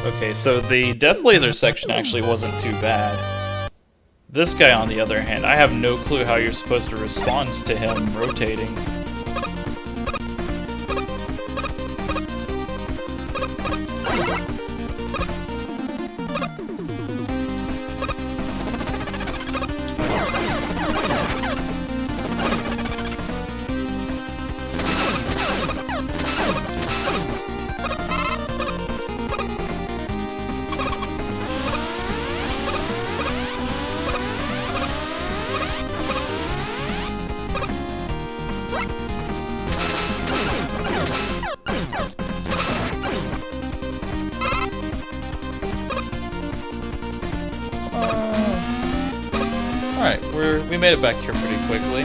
Okay, so the Death Laser section actually wasn't too bad. This guy, on the other hand, I have no clue how you're supposed to respond to him rotating. Alright, we made it back here pretty quickly.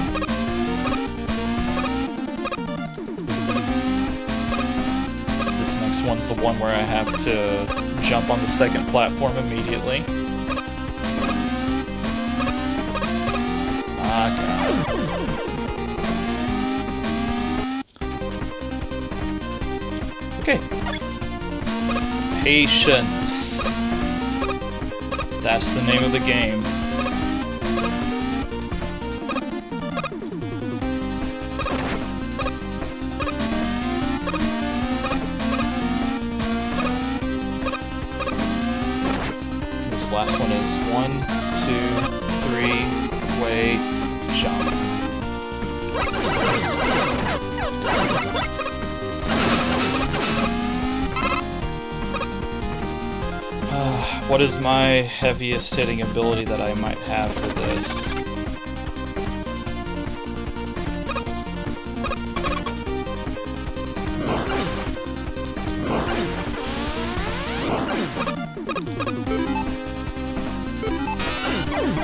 This next one's the one where I have to jump on the second platform immediately. Ah, God. Okay. Patience. That's the name of the game. This last one is 1, 2, 3, wait, jump. What is my heaviest hitting ability that I might have for this?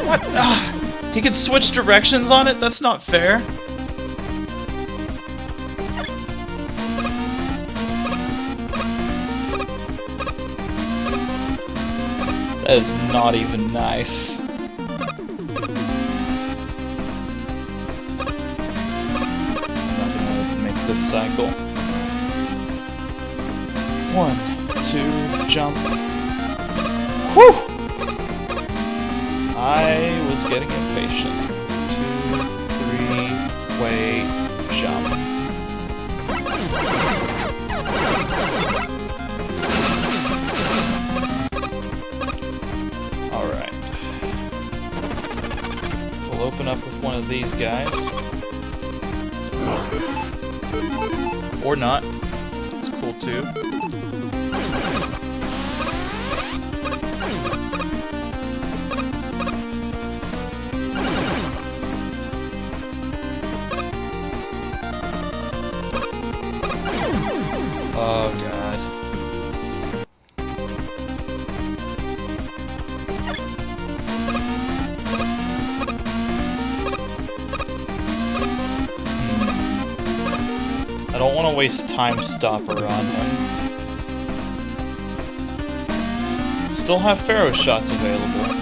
What? He can switch directions on it? That's not fair. That is not even nice. I'm not gonna make this cycle. 1, 2, jump. Whew! I was getting impatient. 2, 3, way, jump. Alright. We'll open up with one of these guys. Or not. It's cool too. Oh god. I don't want to waste time stopper on him. Still have Pharaoh shots available.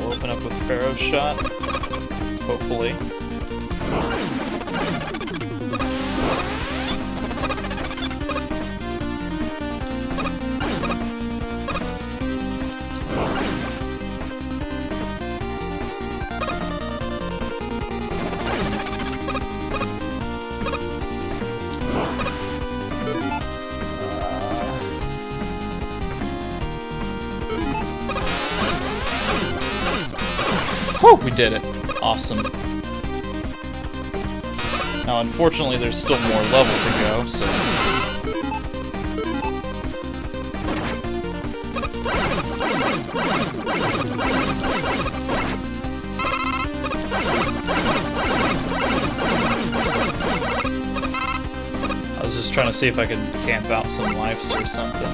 Open up with Pharaoh's shot, hopefully. Whew, we did it. Awesome. Now, unfortunately, there's still more level to go, so... I was just trying to see if I could camp out some lives or something.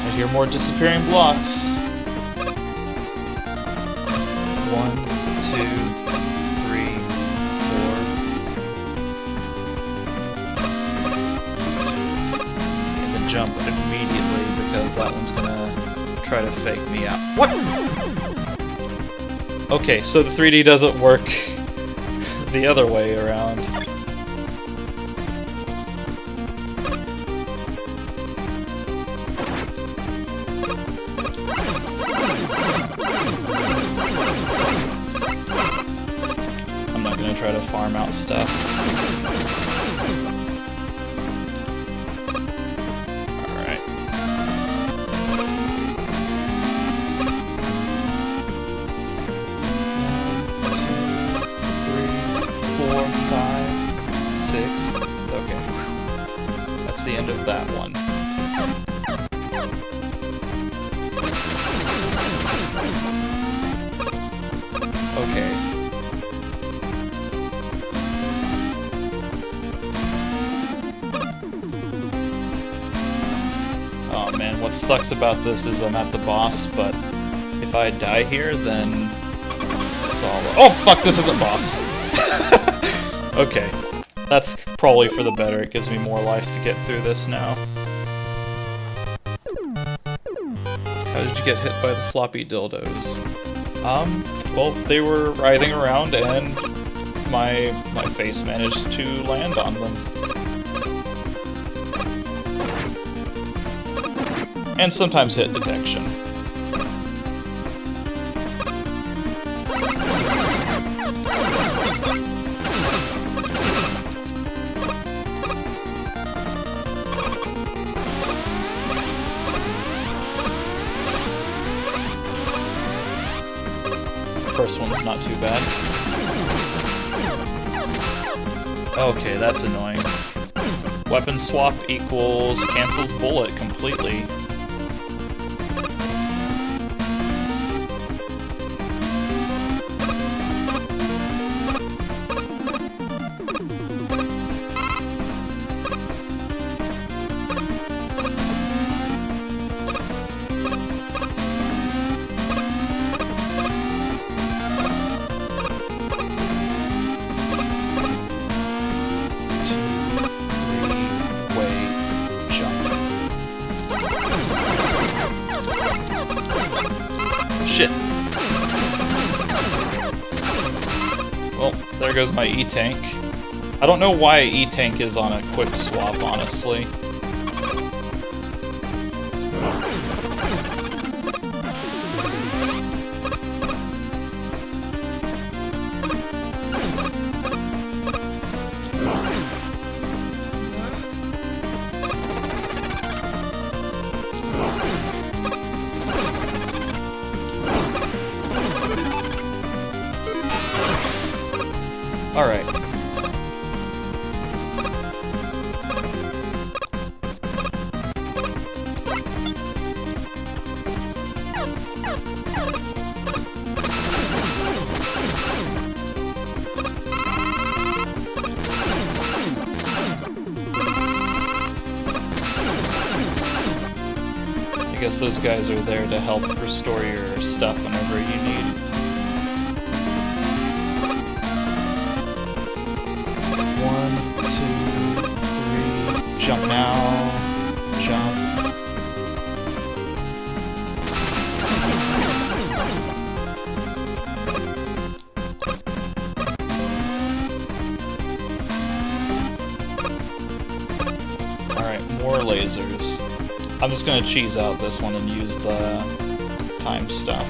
I hear more disappearing blocks. 1, 2, 3, 4. And then jump immediately because that one's gonna try to fake me out. What? Okay, so the 3D doesn't work the other way around. I'm not gonna try to farm out stuff. Alright. 1, 2, 3, 4, 5, 6. Okay. That's the end of that one. Okay. Oh man, what sucks about this is I'm at the boss, but if I die here, then it's all... Oh fuck, this isn't boss! Okay. That's probably for the better, it gives me more lives to get through this now. How did you get hit by the floppy dildos? Well, they were writhing around and my face managed to land on them. And sometimes hit detection. first one's not too bad. Okay, that's annoying. Weapon swap equals cancels bullet completely. Shit. Well, there goes my E-Tank. I don't know why E-Tank is on a quick swap, honestly. Alright. I guess those guys are there to help restore your stuff whenever you need. One, two, three, jump now, jump. Alright, more lasers. I'm just gonna cheese out this one and use the time stuff.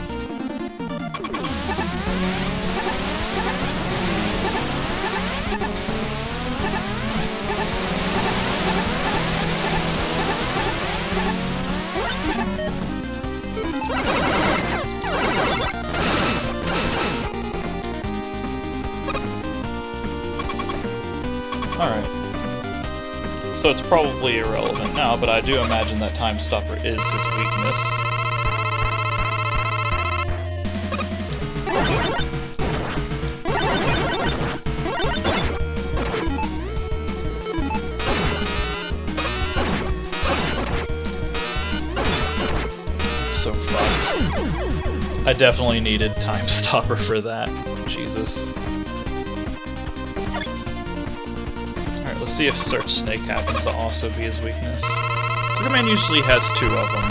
Alright. So it's probably irrelevant now, but I do imagine that Time Stopper is his weakness. So fucked. I definitely needed Time Stopper for that. Jesus. Let's see if Search Snake happens to also be his weakness. Megaman usually has two of them.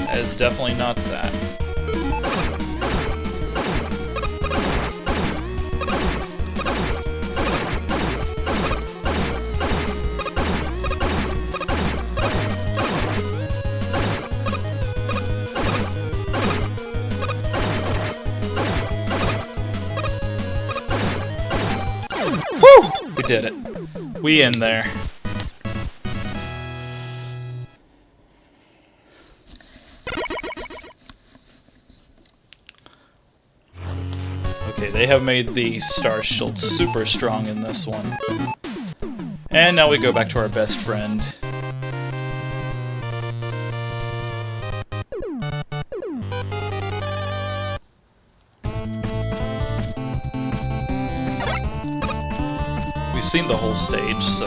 That is definitely not that. Woo! We did it. We in there. Okay, they have made the Star Shield super strong in this one. And now we go back to our best friend. We've seen the whole stage, so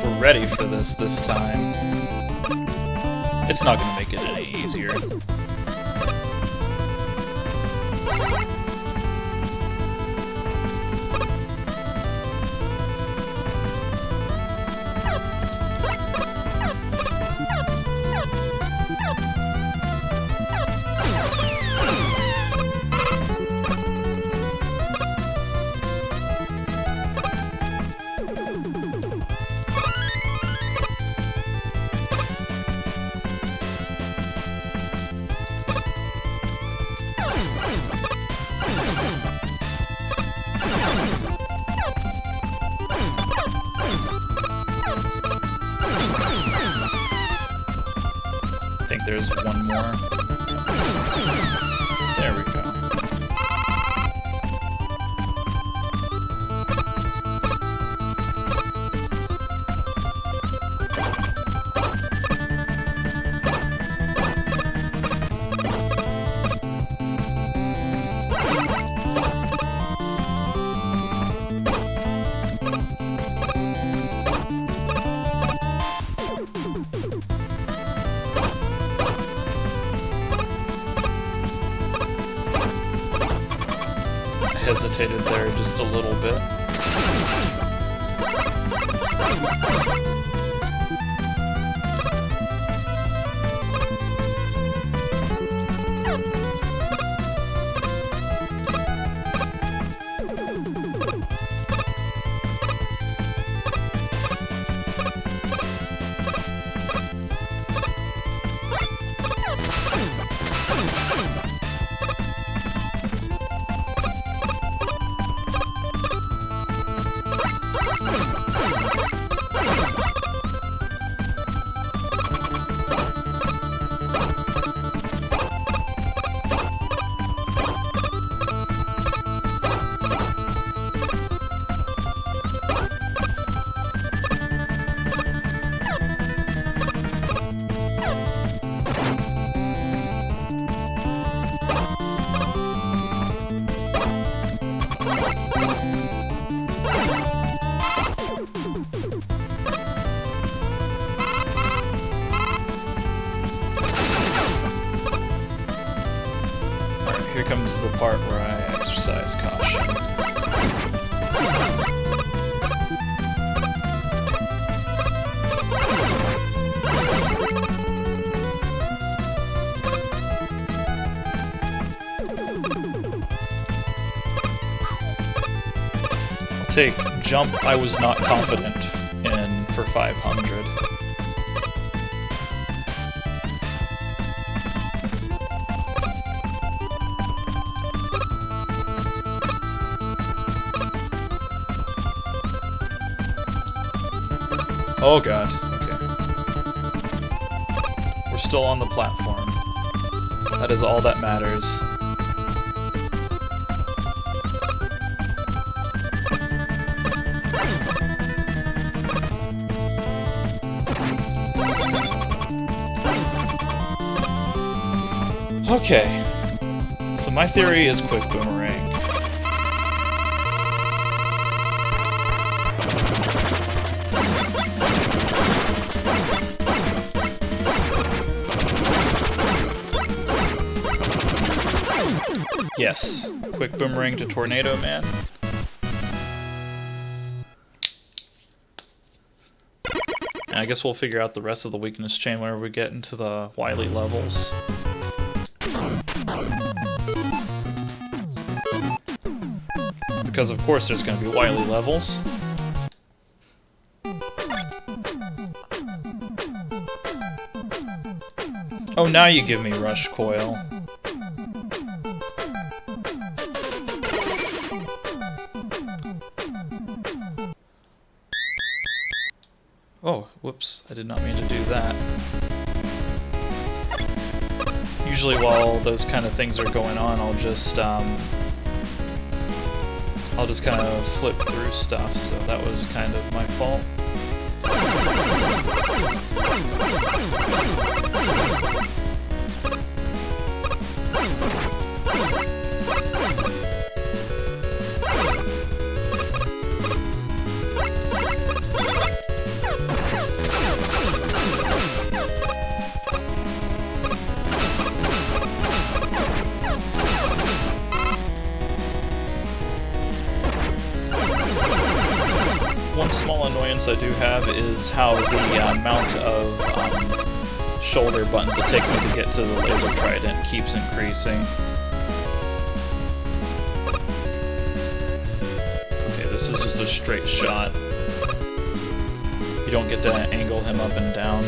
we're ready for this time. It's not going to make it any easier. I think there's one more. hesitated there just a little bit. Here comes the part where I exercise caution. I'll take jump I was not confident in for 500. Oh god, okay. We're still on the platform. That is all that matters. Okay. So my theory is quick boomerang. Yes, quick boomerang to Tornado Man. And I guess we'll figure out the rest of the weakness chain whenever we get into the Wily levels. Because of course there's going to be Wily levels. Oh, now you give me Rush Coil. Oh, whoops, I did not mean to do that. Usually while those kind of things are going on, I'll just kind of flip through stuff, so that was kind of my fault. One small annoyance I do have is how the amount of shoulder buttons it takes me to get to the laser trident keeps increasing. Okay, this is just a straight shot. You don't get to angle him up and down.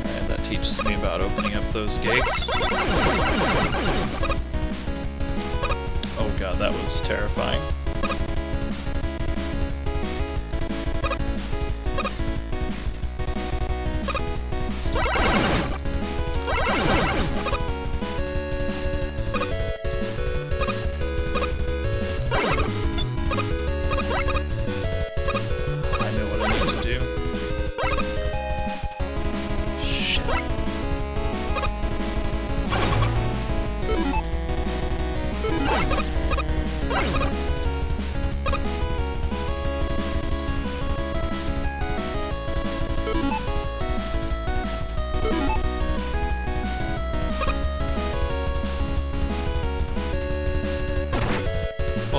Alright, that teaches me about opening up those gates. Oh god, that was terrifying.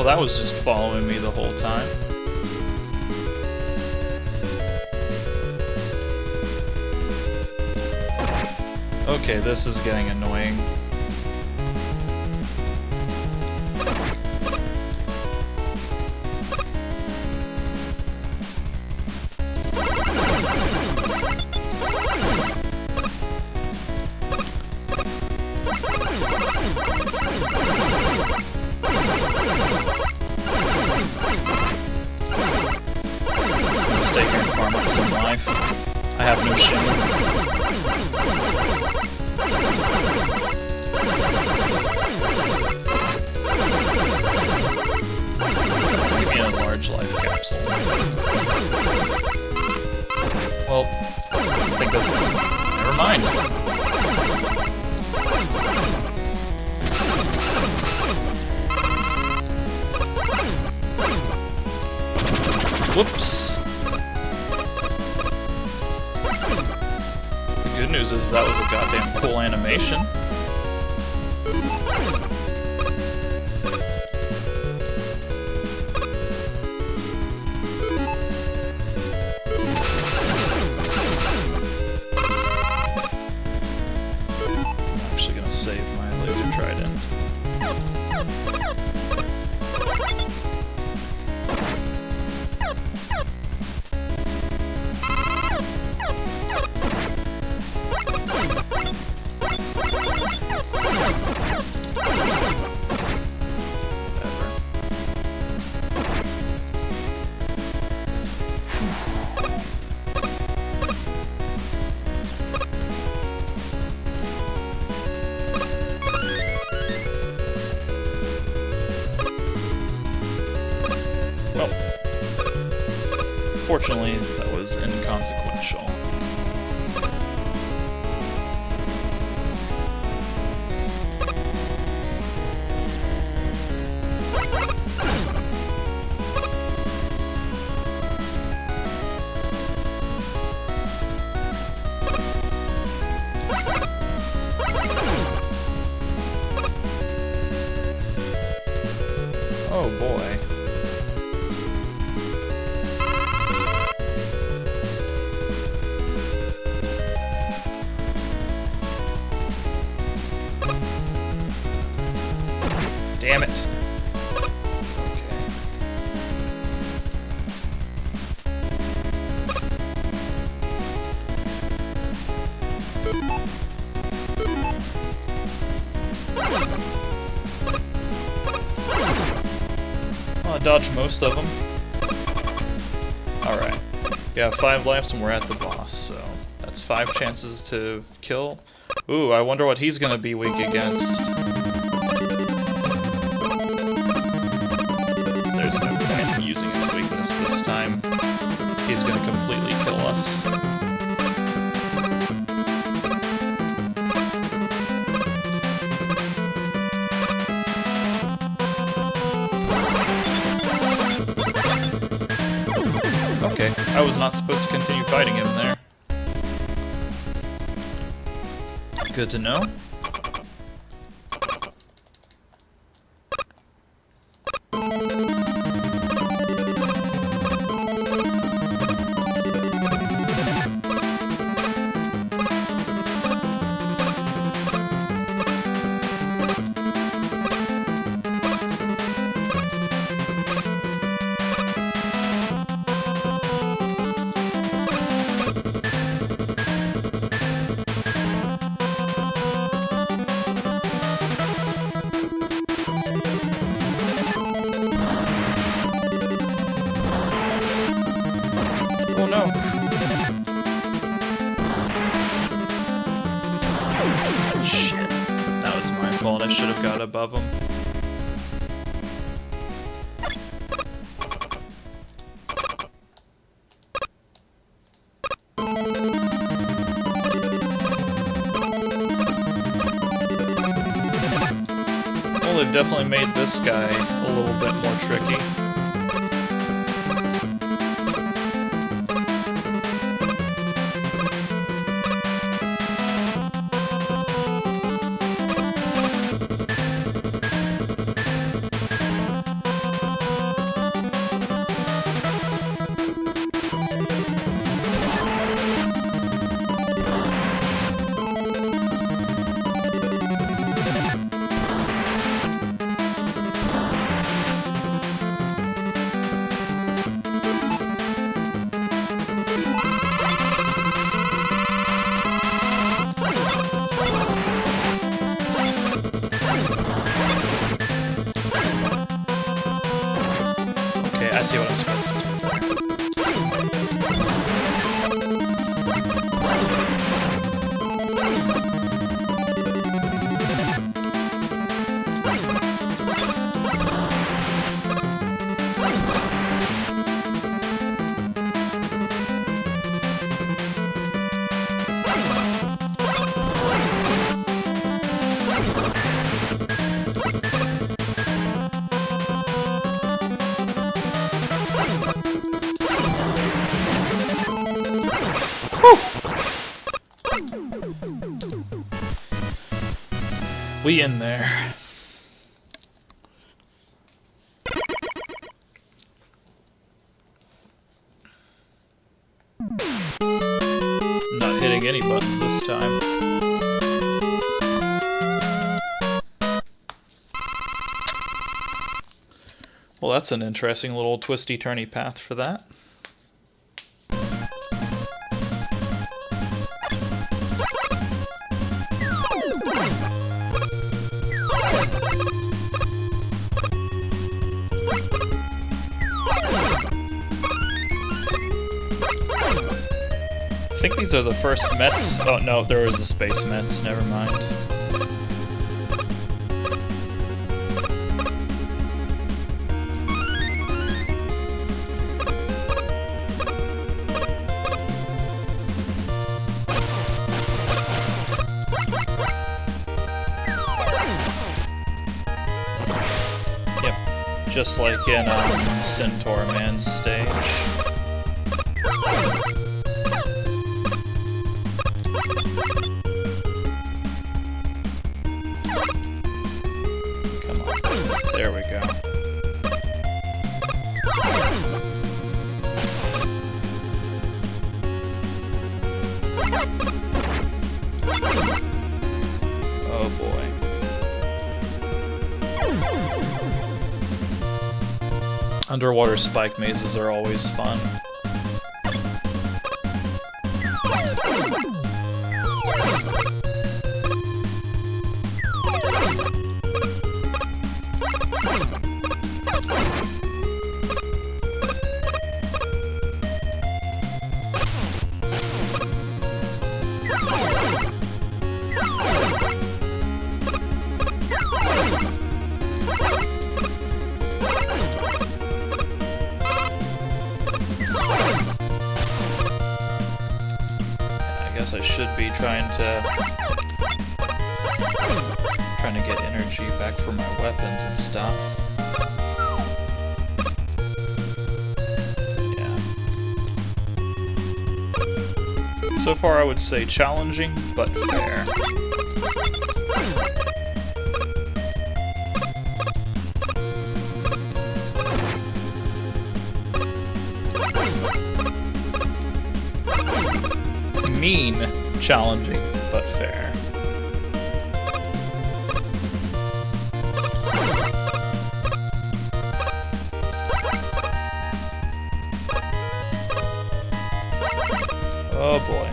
Well, that was just following me the whole time. Okay, this is getting annoying. Stay here and farm up some life. I have no shame. Give me a large life capsule. Well, I think that's... Never mind. Whoops! The good news is that was a goddamn cool animation. I'm actually gonna save my laser trident. Well, fortunately, that was inconsequential. Oh boy. Damn it. Okay. Well, I dodged most of them. Alright. We have 5 lives and we're at the boss, so that's 5 chances to kill. Ooh, I wonder what he's gonna be weak against. There's no point in using his weakness this time. He's gonna completely kill us. Okay, I was not supposed to continue fighting him there. Good to know. Oh no. Shit. That was my fault. I should have got above him. Well, they've definitely made this guy a little bit more tricky. I see what I'm supposed to do. We in there. Not hitting any buttons this time. Well, that's an interesting little twisty-turny path for that. I think these are the first Mets. Oh no, there was the Space Mets, never mind. Yep, just like in Centaur Man's stage. There we go. Oh boy. Underwater spike mazes are always fun. I guess I should be trying to get energy back for my weapons and stuff. Yeah. So far I would say challenging, but fair. Mean, challenging, but fair. Oh boy.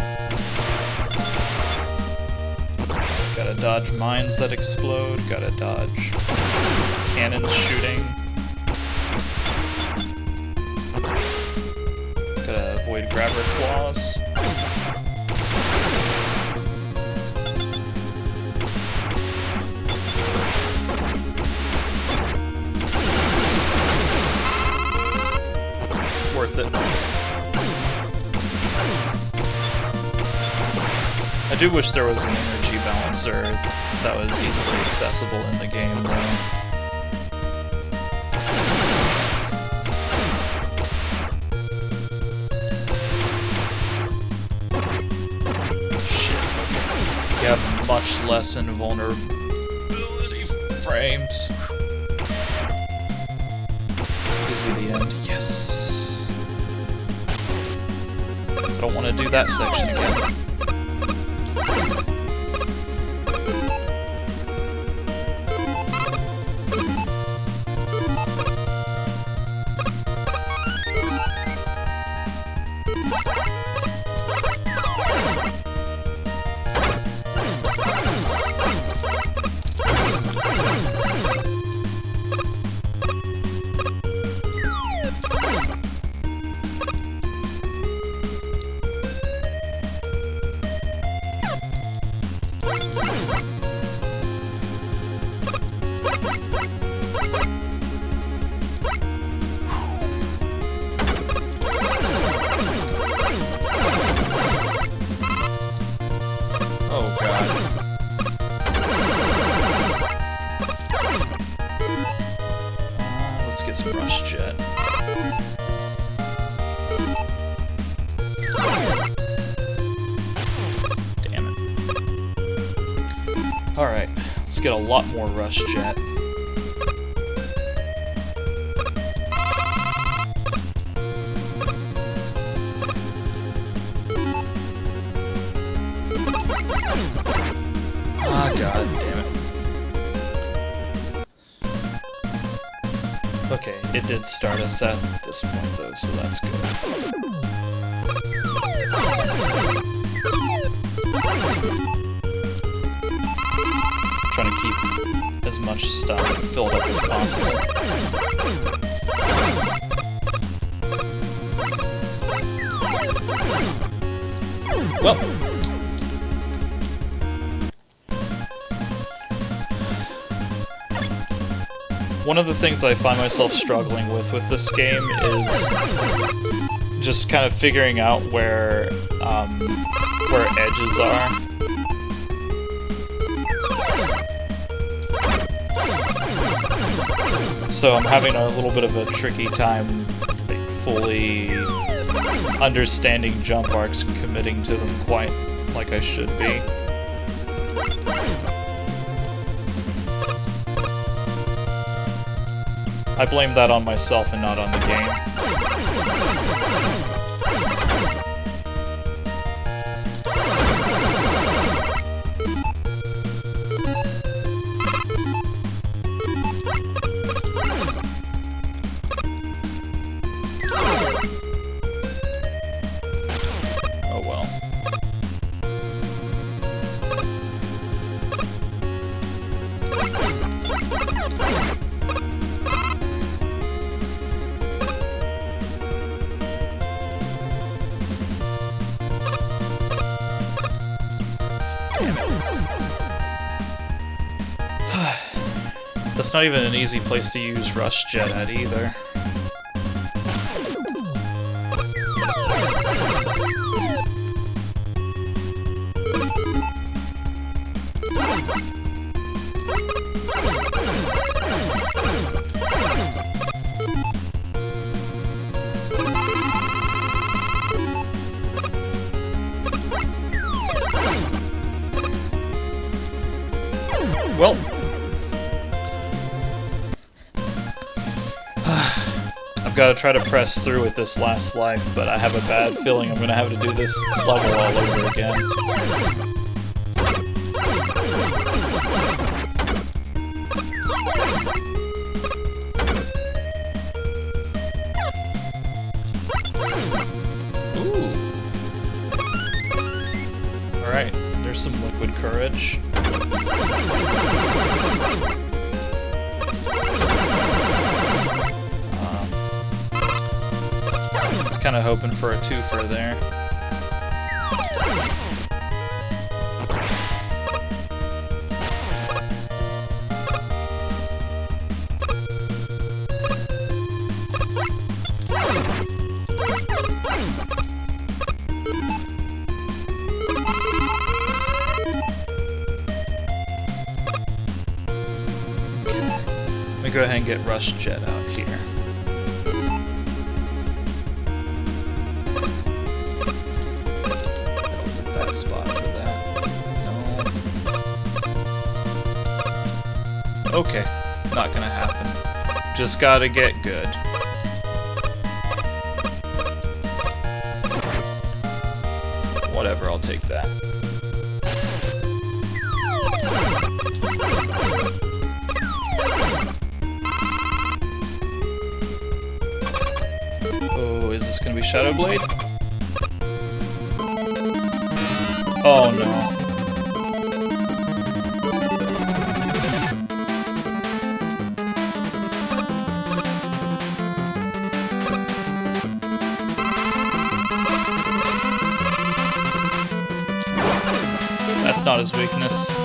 Gotta dodge mines that explode, gotta dodge cannons shooting. Gotta avoid grabber claws. Worth it. I do wish there was an energy balancer that was easily accessible in the game, though. Shit, okay. You have much less invulnerability frames. Please be the end. Yes! I don't want to do that section again. Oh god. Let's get some Rush Jet. Damn it. Alright, let's get a lot more Rush Jet. Ah, god damn it. Okay, it did start us at this point though, so that's good. Trying to keep as much stuff filled up as possible. Well, one of the things I find myself struggling with this game is just kind of figuring out where edges are. So I'm having a little bit of a tricky time like, fully understanding jump arcs and committing to them quite like I should be. I blame that on myself and not on the game. Oh well. That's not even an easy place to use Rush Jet at either. Well, I've got to try to press through with this last life, but I have a bad feeling I'm going to have to do this level all over again. Ooh. Alright, there's some liquid courage. Kind of hoping for a twofer there. Let me go ahead and get Rush Jet out here. Bad spot for that. No. Okay, not gonna happen. Just gotta get good. Whatever, I'll take that. Oh, is this gonna be Shadow Blade? Oh no. That's not his weakness.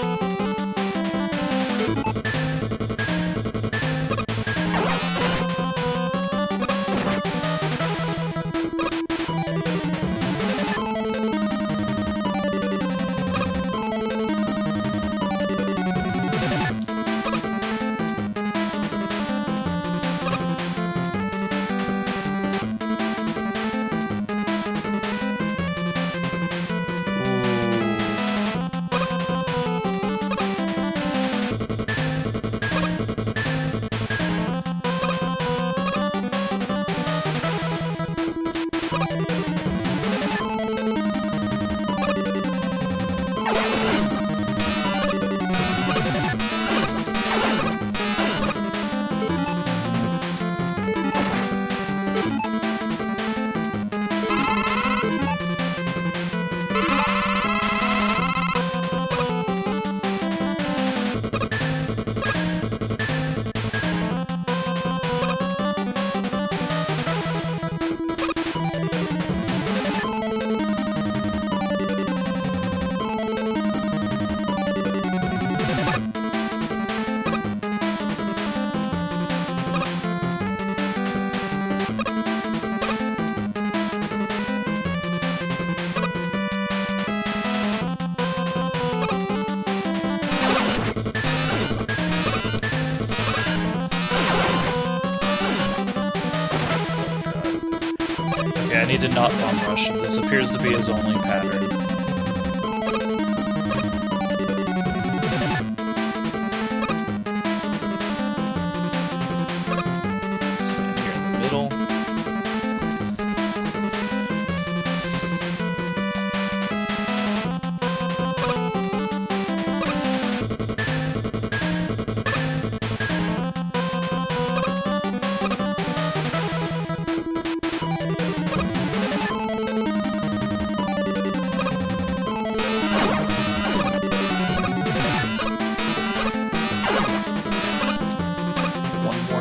I need to not bomb rush him. This appears to be his only pattern. Stand here in the middle.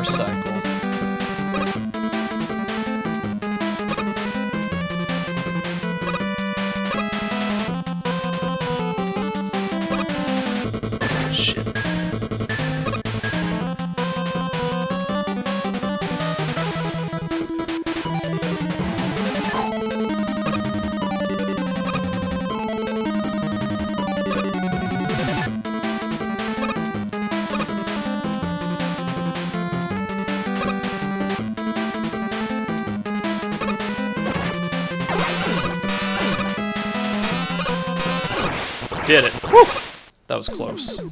Cycle. Shit. Did it. Woo! That was close.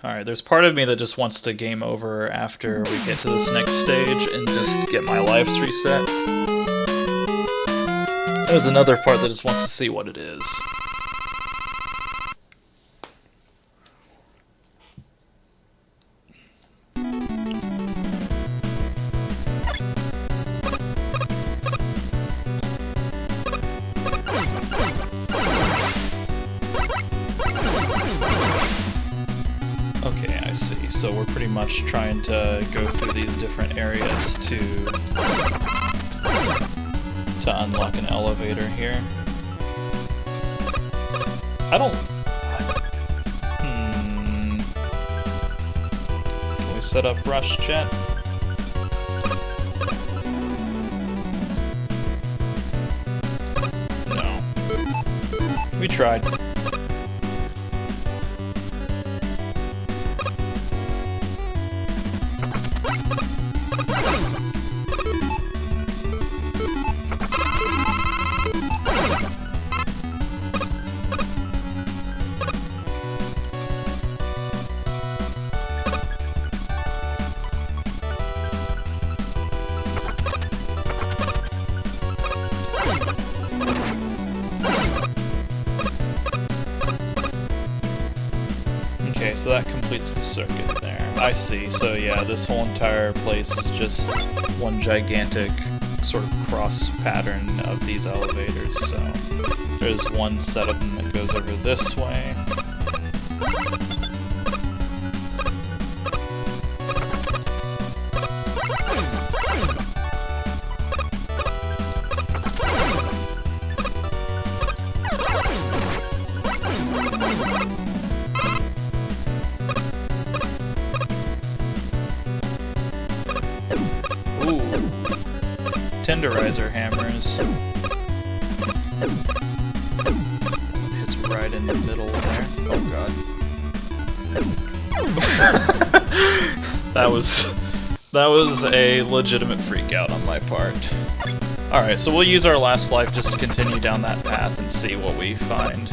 Alright, there's part of me that just wants to game over after we get to this next stage and just get my lives reset. There's another part that just wants to see what it is. Okay, I see. So we're pretty much trying to go through these different areas to unlock an elevator here. I don't... Can we set up rush, chat? No. We tried. Okay, so that completes the circuit there. I see. So yeah, this whole entire place is just one gigantic sort of cross pattern of these elevators. So there's one set of them that goes over this way. Tenderizer hammers. Hits right in the middle there. Oh god. That was a legitimate freak out on my part. Alright, so we'll use our last life just to continue down that path and see what we find.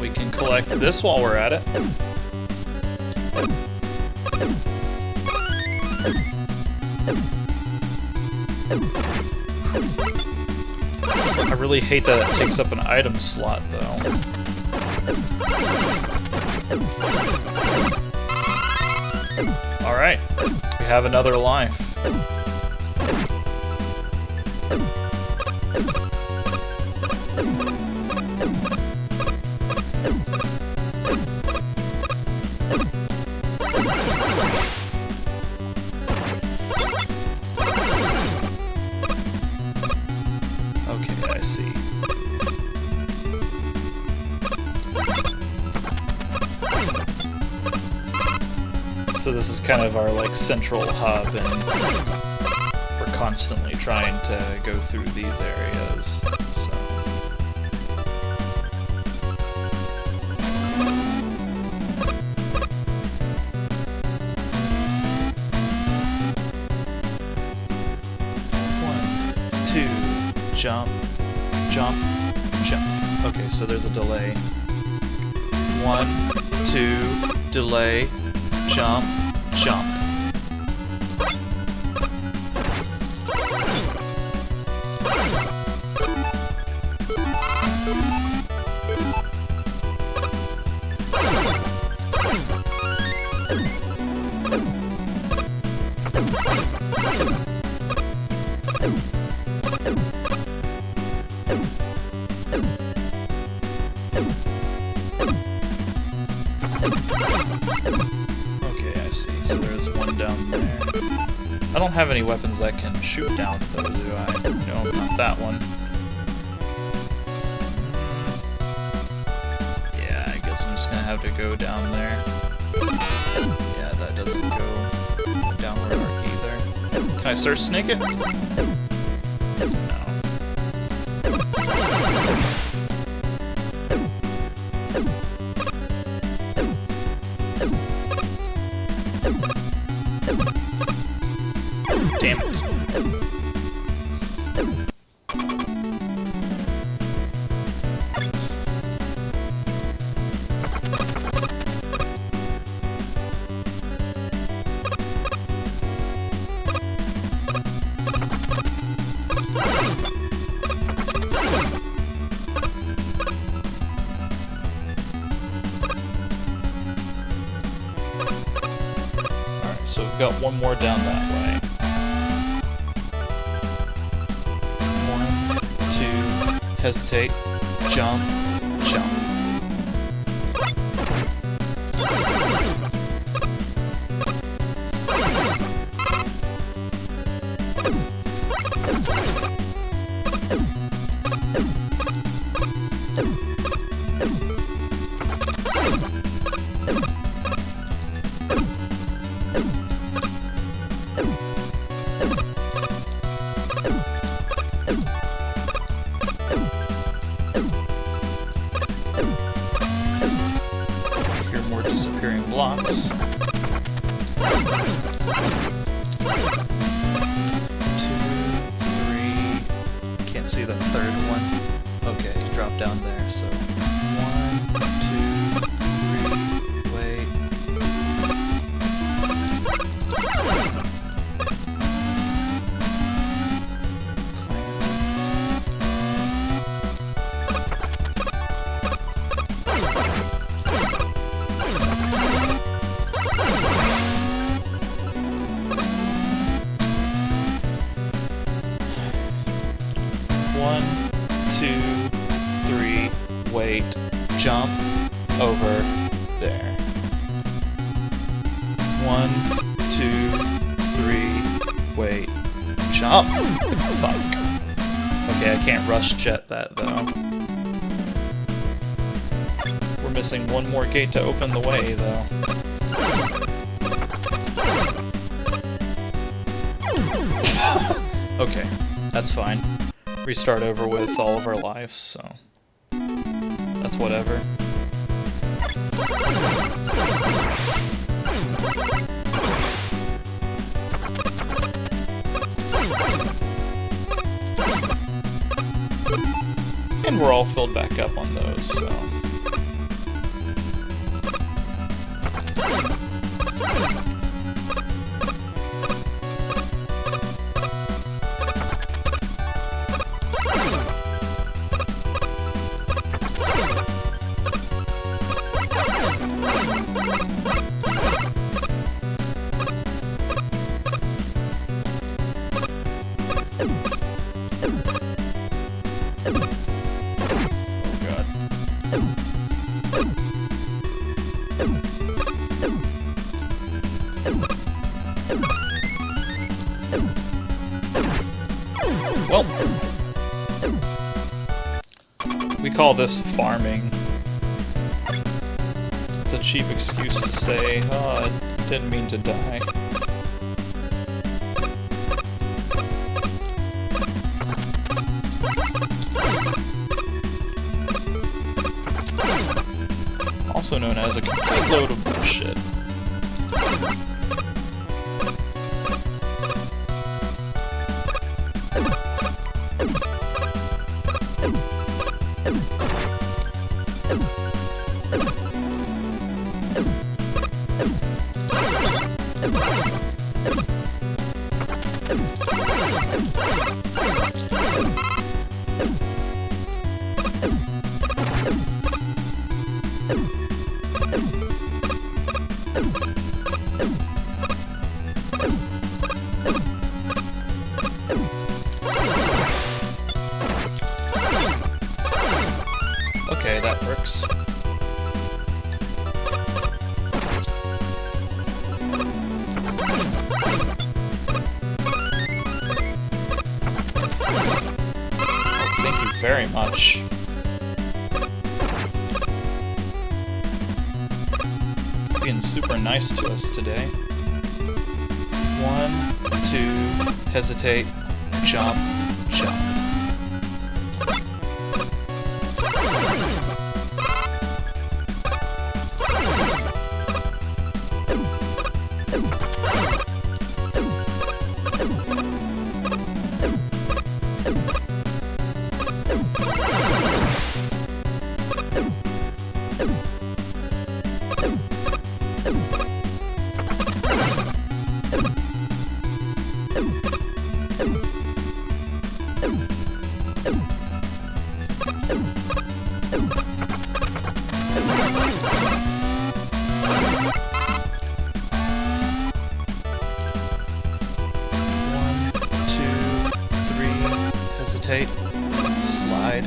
We can collect this while we're at it. I really hate that it takes up an item slot, though. Alright, we have another life. So this is kind of our like central hub, and we're constantly trying to go through these areas. So. Jump, jump, jump. Okay, so there's a delay. 1, 2, delay, jump, jump. Okay, I see. So there's one down there. I don't have any weapons that can shoot down, though, do I? No, not that one. Yeah, I guess I'm just gonna have to go down there. Yeah, that doesn't go downward arc either. Can I search snake it? No. Damn it. Alright, so we've got one more down that way. 1, 2, hesitate, jump, jump. Disappearing blocks. 2, 3. Can't see the third one. Okay, drop down there. So 1, 2, 3. Wait. One, 2, 3, wait, jump over there. 1, 2, 3, wait, jump. Fuck. Okay, I can't rush jet that though. We're missing one more gate to open the way though. Okay, that's fine. Restart over with all of our lives, so that's whatever. And we're all filled back up on those, so... Well, we call this farming. It's a cheap excuse to say, oh, Didn't mean to die. Also known as a complete load of bullshit. Okay, that works. Oh, thank you very much. Being super nice to us today. 1, 2, hesitate, jump, jump. Hesitate, slide.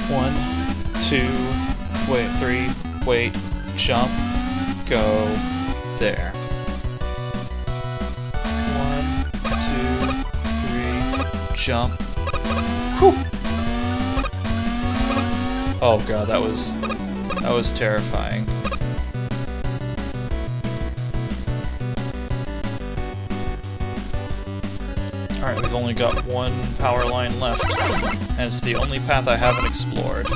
One, two, wait, 3, wait, jump, go, there. 1, 2, 3, jump. Whew. Oh god, that was terrifying. Alright, we've only got one power line left, and it's the only path I haven't explored.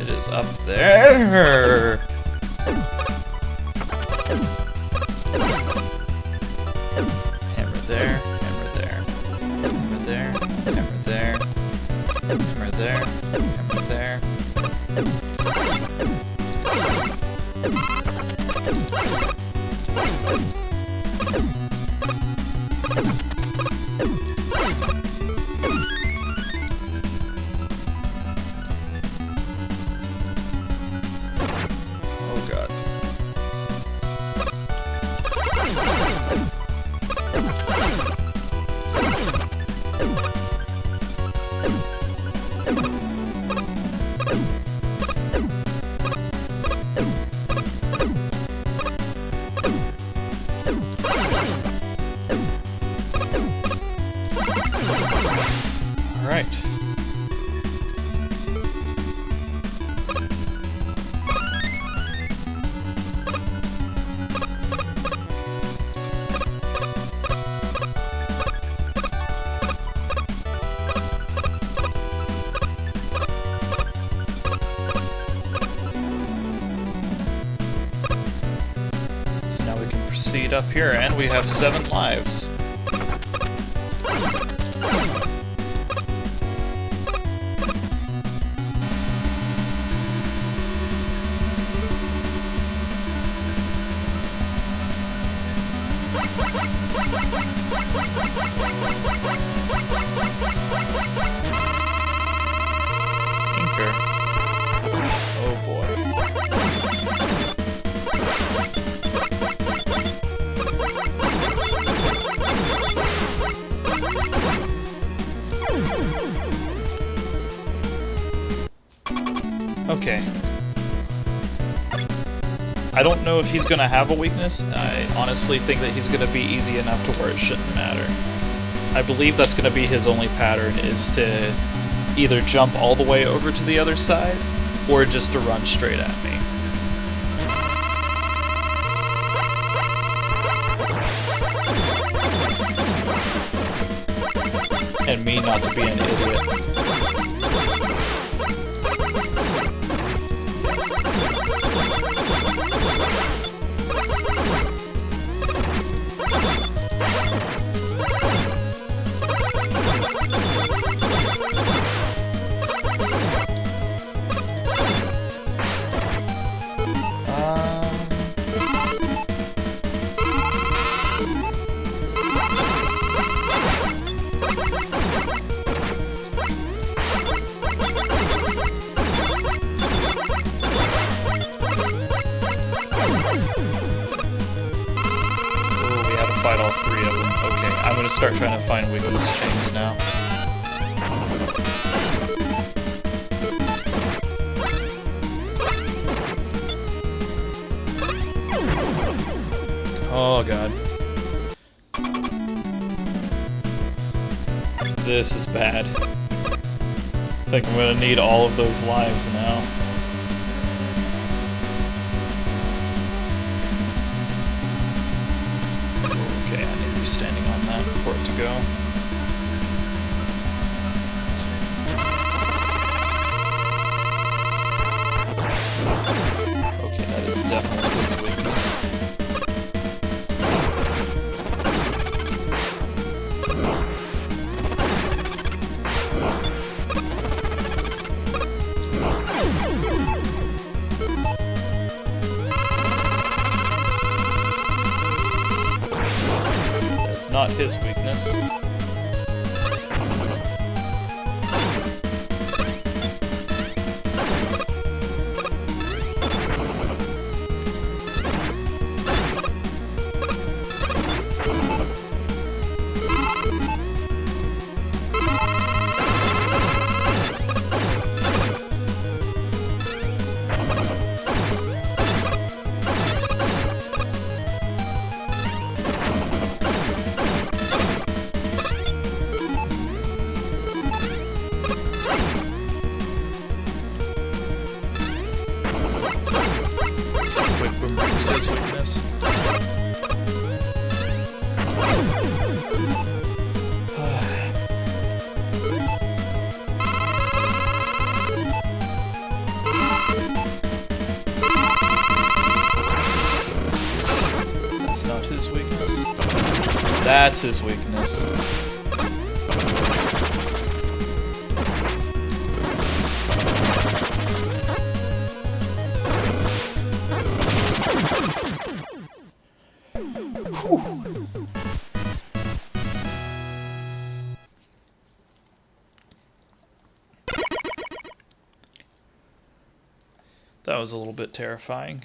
It is up there! Hammer there, hammer there, hammer there, hammer there, hammer there, hammer there. Oh god. Alright. So now we can proceed up here, and we have 7 lives. Inker. Oh boy. Okay. I don't know if he's gonna have a weakness. I honestly think that he's gonna be easy enough to where it shouldn't matter. I believe that's gonna be his only pattern, is to either jump all the way over to the other side, or just to run straight at me. And me not to be an idiot. Fight all three of them. Okay, I'm gonna start trying to find weakness chains now. Oh god. This is bad. I think I'm gonna need all of those lives now. Okay, I need to be standing on that for it to go. Okay, that is definitely his weakness. That's not his weakness. His weakness. That's not his weakness. That's his weakness. That was a little bit terrifying.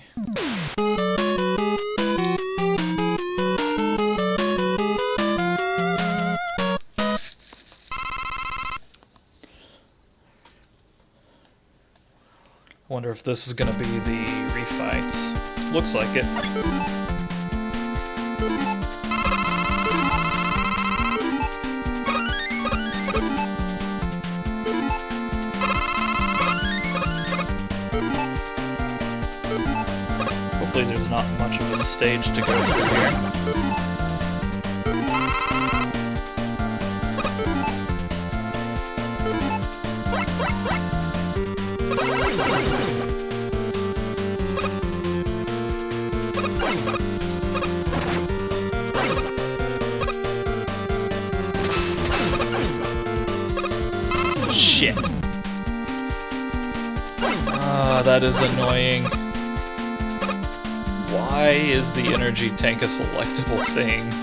Wonder if this is gonna be the refights. Looks like it. Hopefully there's not much of a stage to go through here. Shit. Ah, that is annoying. Why is the energy tank a selectable thing?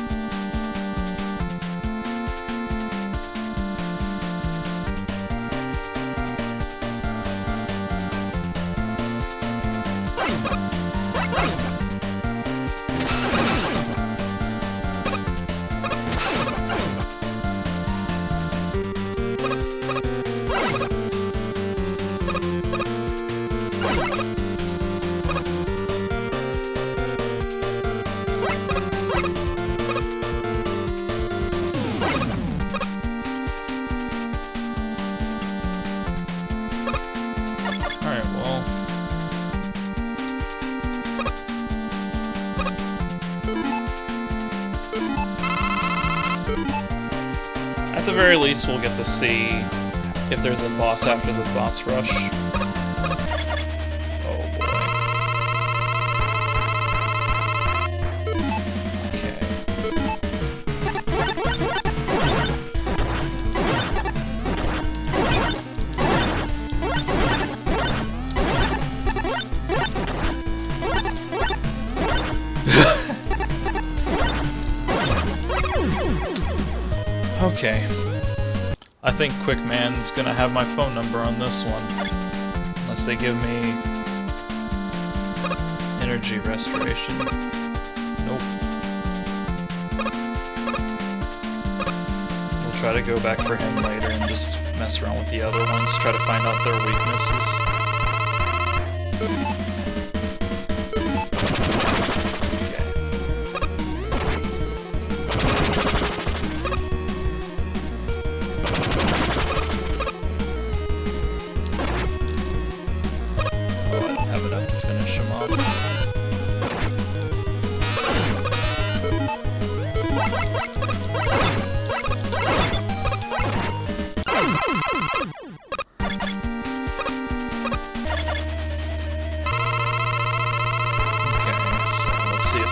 At the very least, we'll get to see if there's a boss after the boss rush. Oh boy. Okay. Okay. I think Quickman's gonna have my phone number on this one. Unless they give me energy restoration. Nope. We'll try to go back for him later and just mess around with the other ones, try to find out their weaknesses.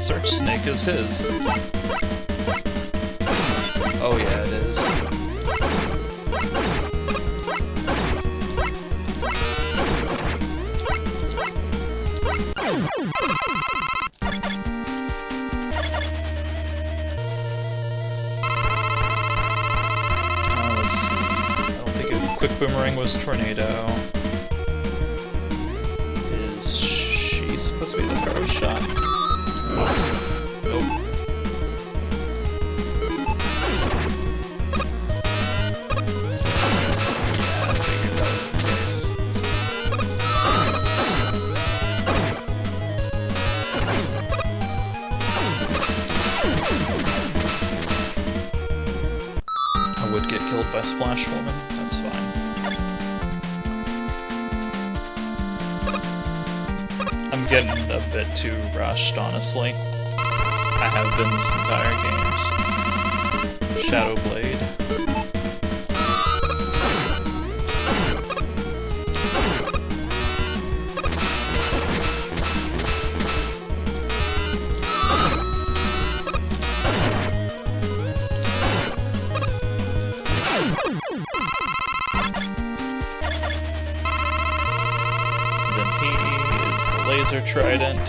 Search Snake is his. Oh yeah, it is. Let's see. I don't think a Quick Boomerang was Tornado. Is she supposed to be the Pharaoh Shot? Nope. Yeah, I figured that was the case. I would get killed by Splash Woman, that's fine. I'm getting a bit too rushed, honestly. I have been this entire game. Shadow Blade. Then he is the Laser Trident.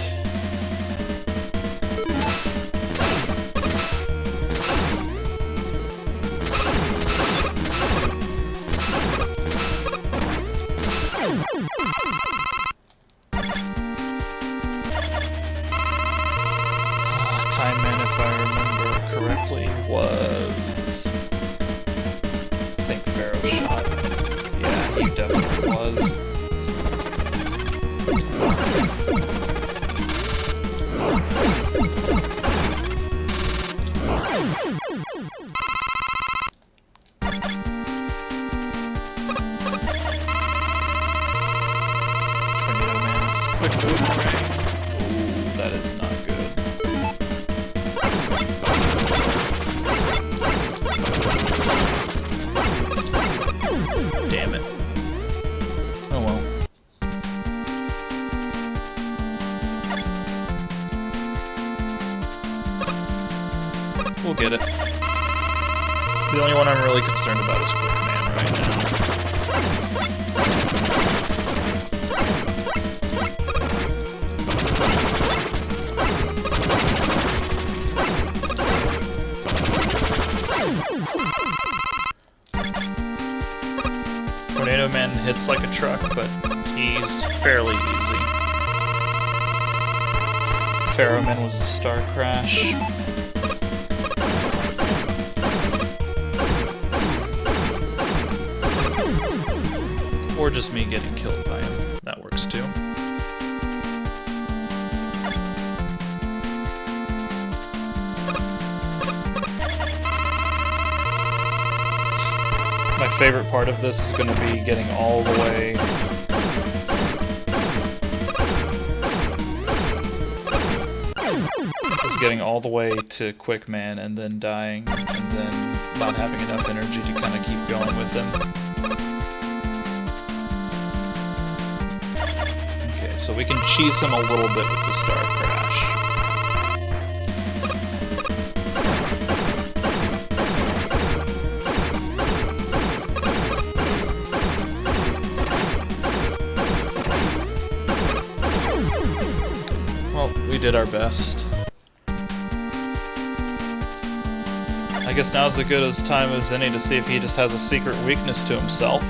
Time Man, if I remember correctly, was... I think Pharaoh Shot. Yeah, he definitely was. Tornado Man's Quick Boomerang. Ooh, that is not good. Damn it. Oh well. We'll get it. The only one I'm really concerned about is Quickman right now. Tornado Man hits like a truck, but he's fairly easy. Pharaoh Man was the Star Crash. Or just me getting killed by him. That works too. My favorite part of this is going to be getting all the way... getting all the way to Quick Man and then dying, and then not having enough energy to kind of keep going with him. Okay, so we can cheese him a little bit with the Star Crash. We did our best. I guess now's as good a time as any to see if he just has a secret weakness to himself.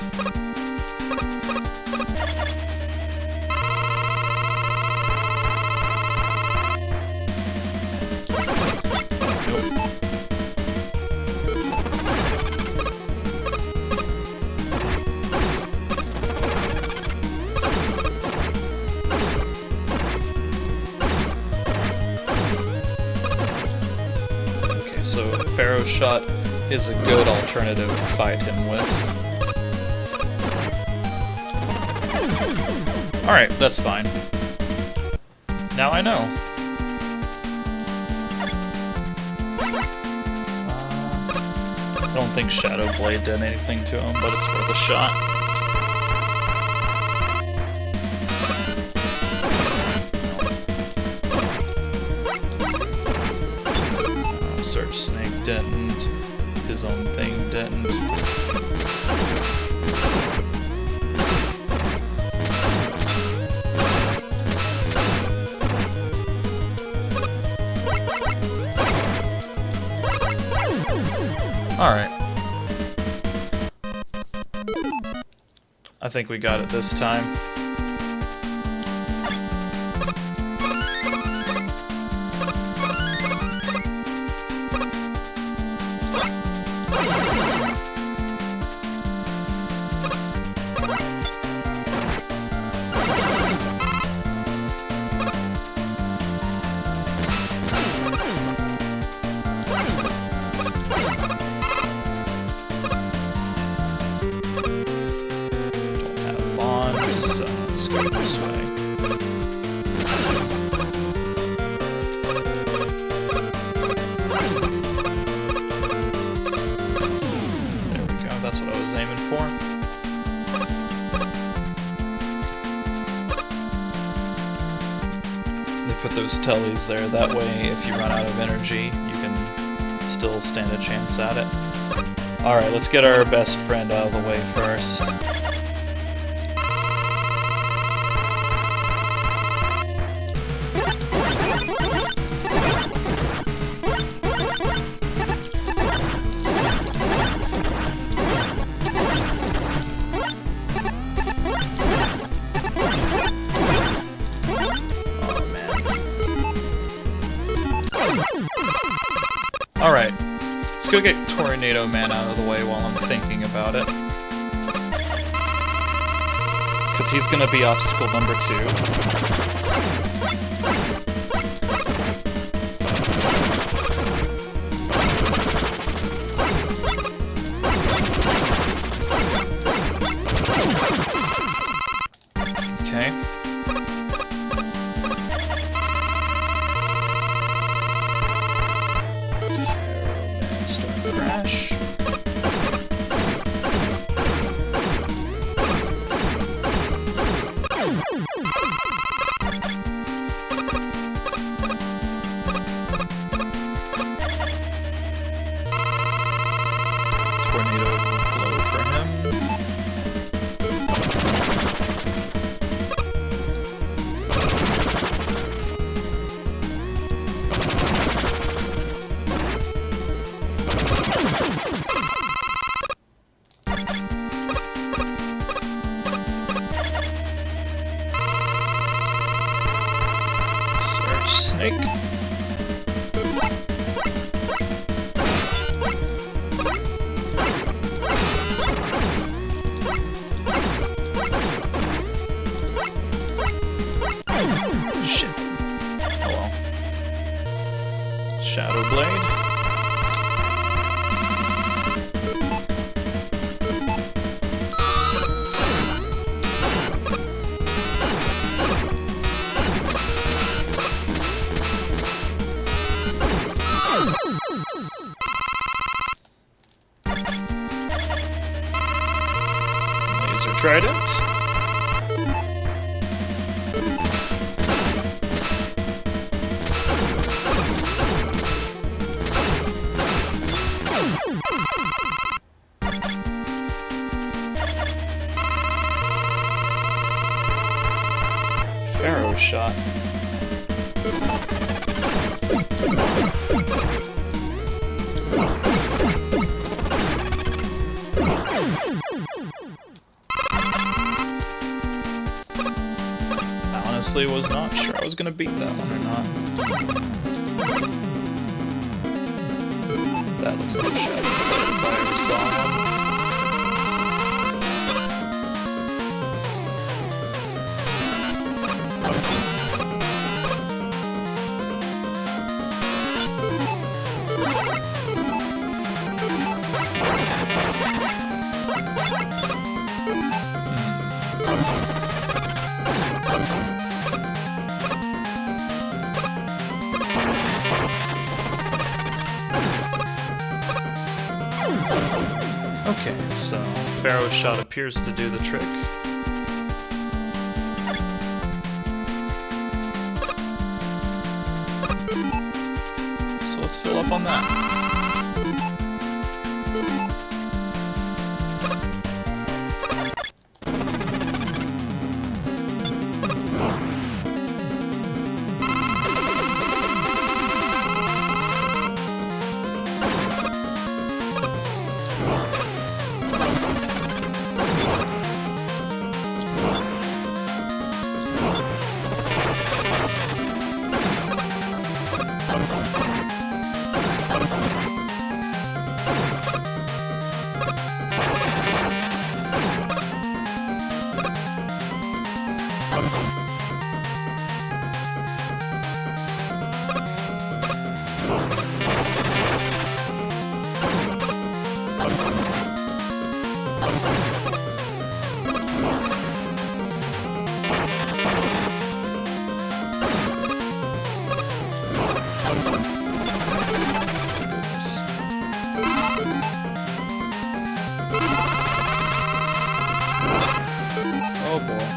So Pharaoh Shot is a good alternative to fight him with. Alright, that's fine. Now I know. I don't think Shadow Blade did anything to him, but it's worth a shot. Search Snake didn't. His own thing didn't. Alright. I think we got it this time. So let's go this way. There we go, that's what I was aiming for. They put those tellies there, that way if you run out of energy, you can still stand a chance at it. Alright, let's get our best friend out of the way first. Alright, let's go get Tornado Man out of the way while I'm thinking about it. Because he's gonna be obstacle number 2. Okay. Star Crash. Tornado blow for him. Search Snake. Shit. Oh well. Shadow Blade. Laser trident. Pharaoh shot. I honestly was not sure I was gonna beat that one or not. That looks like a shot if I ever saw one. Okay, so Pharaoh's shot appears to do the trick. So let's fill up on that. Oh boy.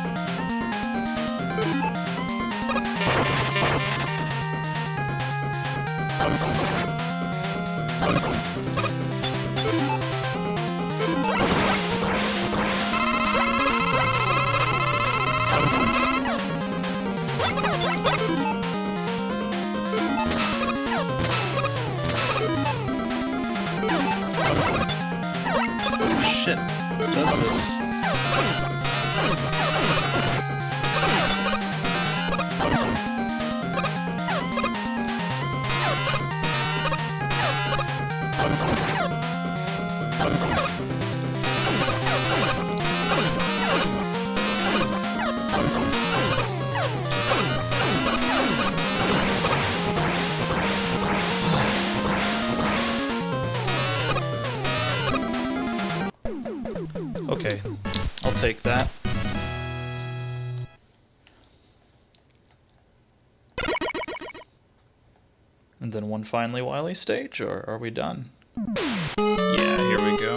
Shit, who does this? Okay, I'll take that. And then one finally Wily stage, or are we done? Yeah, here we go.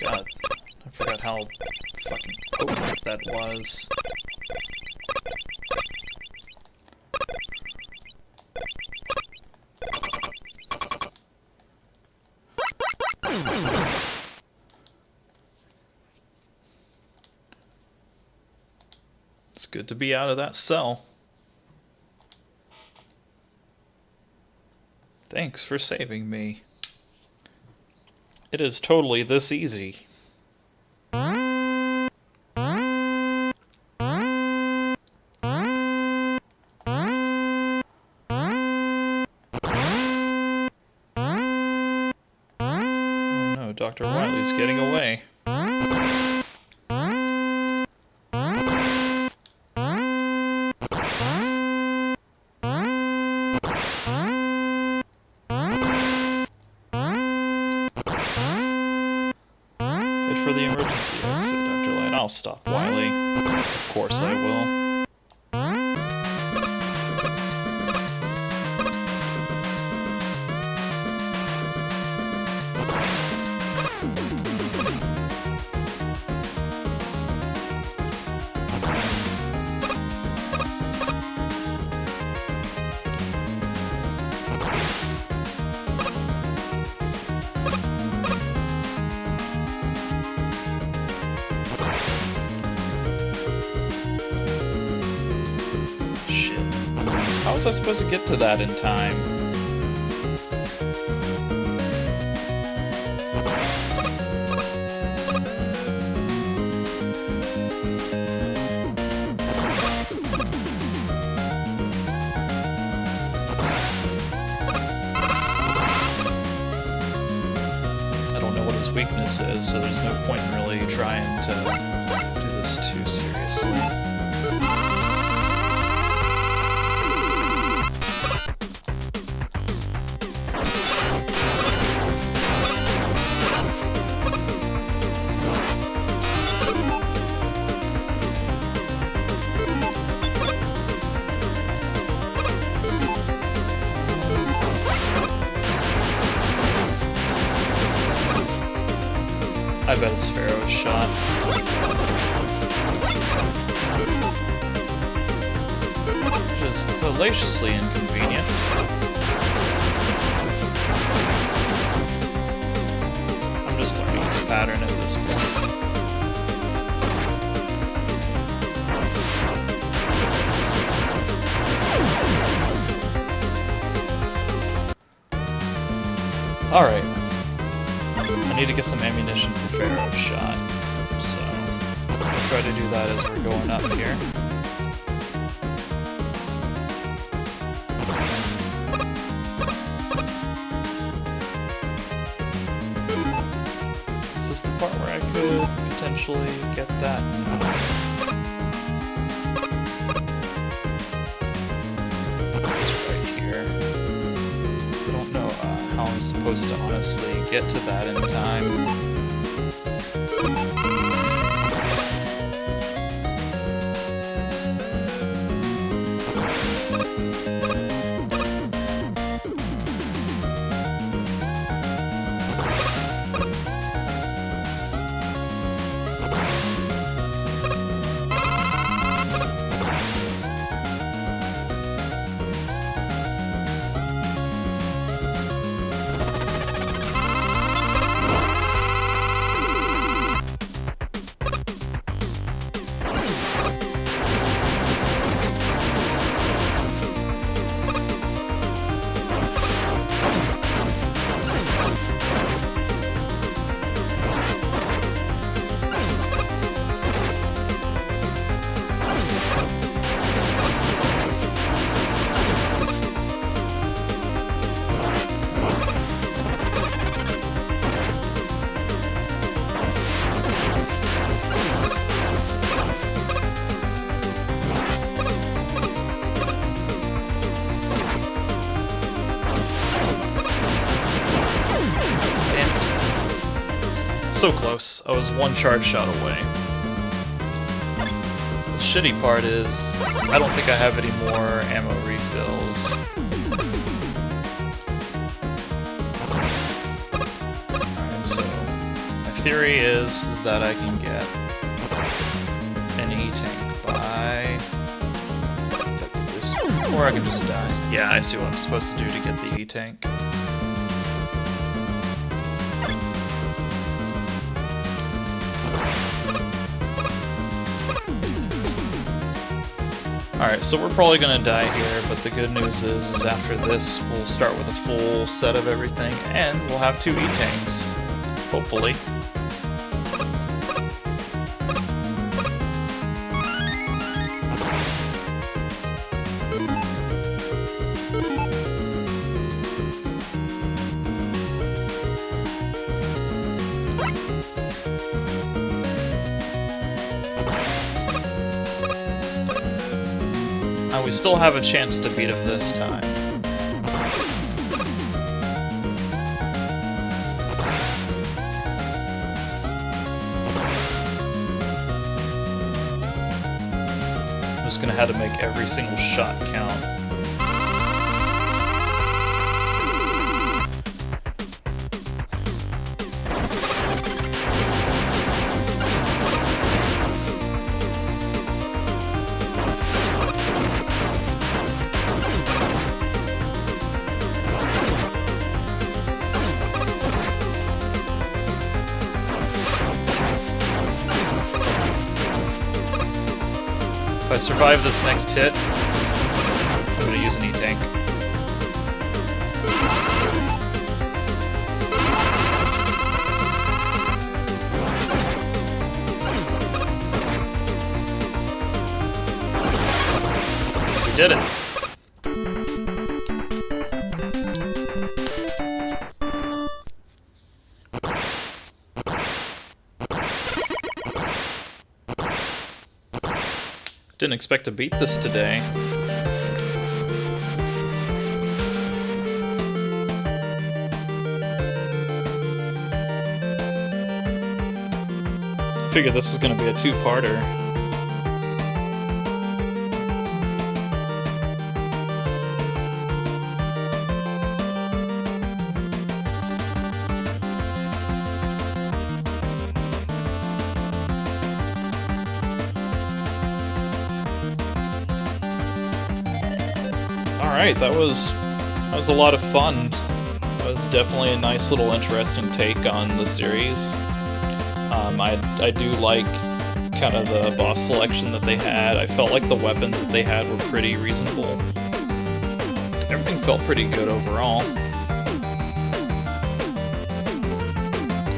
God, I forgot how fucking potent that was. It's good to be out of that cell. Thanks for saving me. It is totally this easy. Dr. Wily's getting away. Head for the emergency exit, Dr. Light. I'll stop Wily. Of course I will. How was I supposed to get to that in time? I don't know what his weakness is, so there's no point in really trying to do this too seriously. I bet it's Pharaoh's shot. Just hellaciously inconvenient. I'm just learning this pattern at this point. Alright. I need to get some ammunition for Pharaoh's shot, so I'll try to do that as we're going up here. Is this the part where I could potentially get that? It's right here. I don't know how I'm supposed to honestly get to that in time. So close. I was one charge shot away. The shitty part is, I don't think I have any more ammo refills. Alright, so my theory is that I can get an E-tank by this, or I can just die. Yeah, I see what I'm supposed to do to get the E-tank. Alright, so we're probably gonna die here, but the good news is after this, we'll start with a full set of everything, and we'll have 2 E-tanks. Hopefully. we still have a chance to beat him this time. I'm just gonna have to make every single shot count. If I survive this next hit, I'm going to use an E-Tank. We did it! Didn't expect to beat this today. Figured this was gonna be a two-parter. Alright, that was a lot of fun. That was definitely a nice little interesting take on the series. I do like kind of the boss selection that they had. I felt like the weapons that they had were pretty reasonable. Everything felt pretty good overall.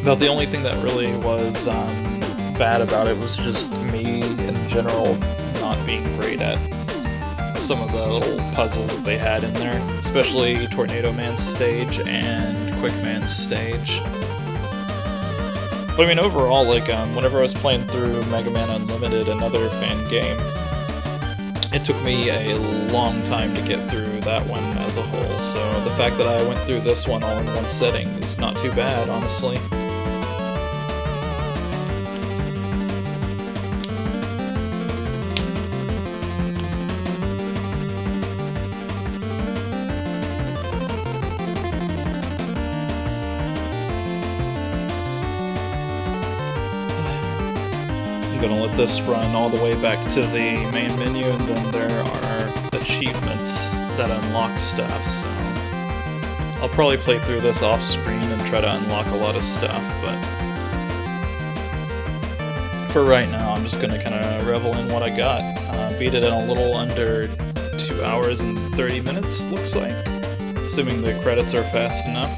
About the only thing that really was bad about it was just me in general not being great at some of the little puzzles that they had in there, especially Tornado Man's stage and Quick Man's stage. But I mean, overall, like, whenever I was playing through Mega Man Unlimited, another fan game, it took me a long time to get through that one as a whole, so the fact that I went through this one all in one setting is not too bad, honestly. I'm gonna let this run all the way back to the main menu, and then there are achievements that unlock stuff, so I'll probably play through this off screen and try to unlock a lot of stuff, but for right now I'm just gonna kind of revel in what I got. Beat it in a little under 2 hours and 30 minutes, looks like, assuming the credits are fast enough.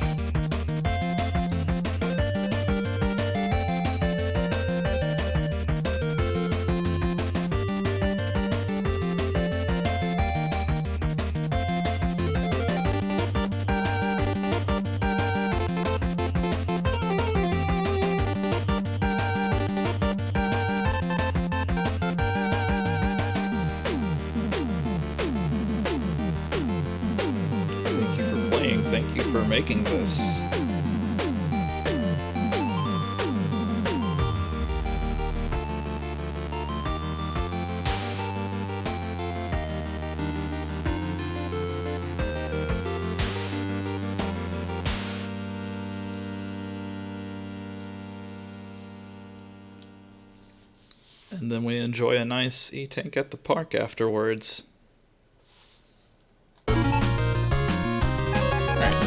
Thank you for making this. And then we enjoy a nice E-Tank at the park afterwards.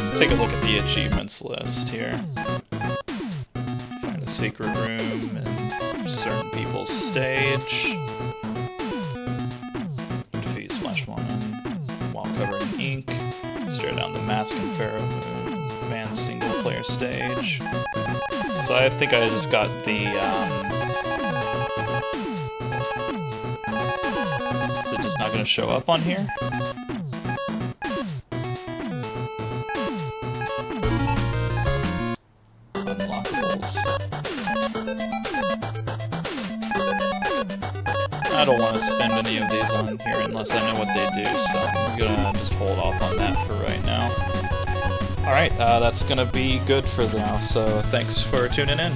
Let's take a look at the achievements list here. Find a secret room in certain people's stage. Defeat Splashmon while covered in ink. Stare down the Mask and Pharaoh Man's single player stage. So I think I just got the is it just not going to show up on here? I don't want to spend any of these on here unless I know what they do, so I'm gonna just hold off on that for right now. Alright, that's gonna be good for now, so thanks for tuning in.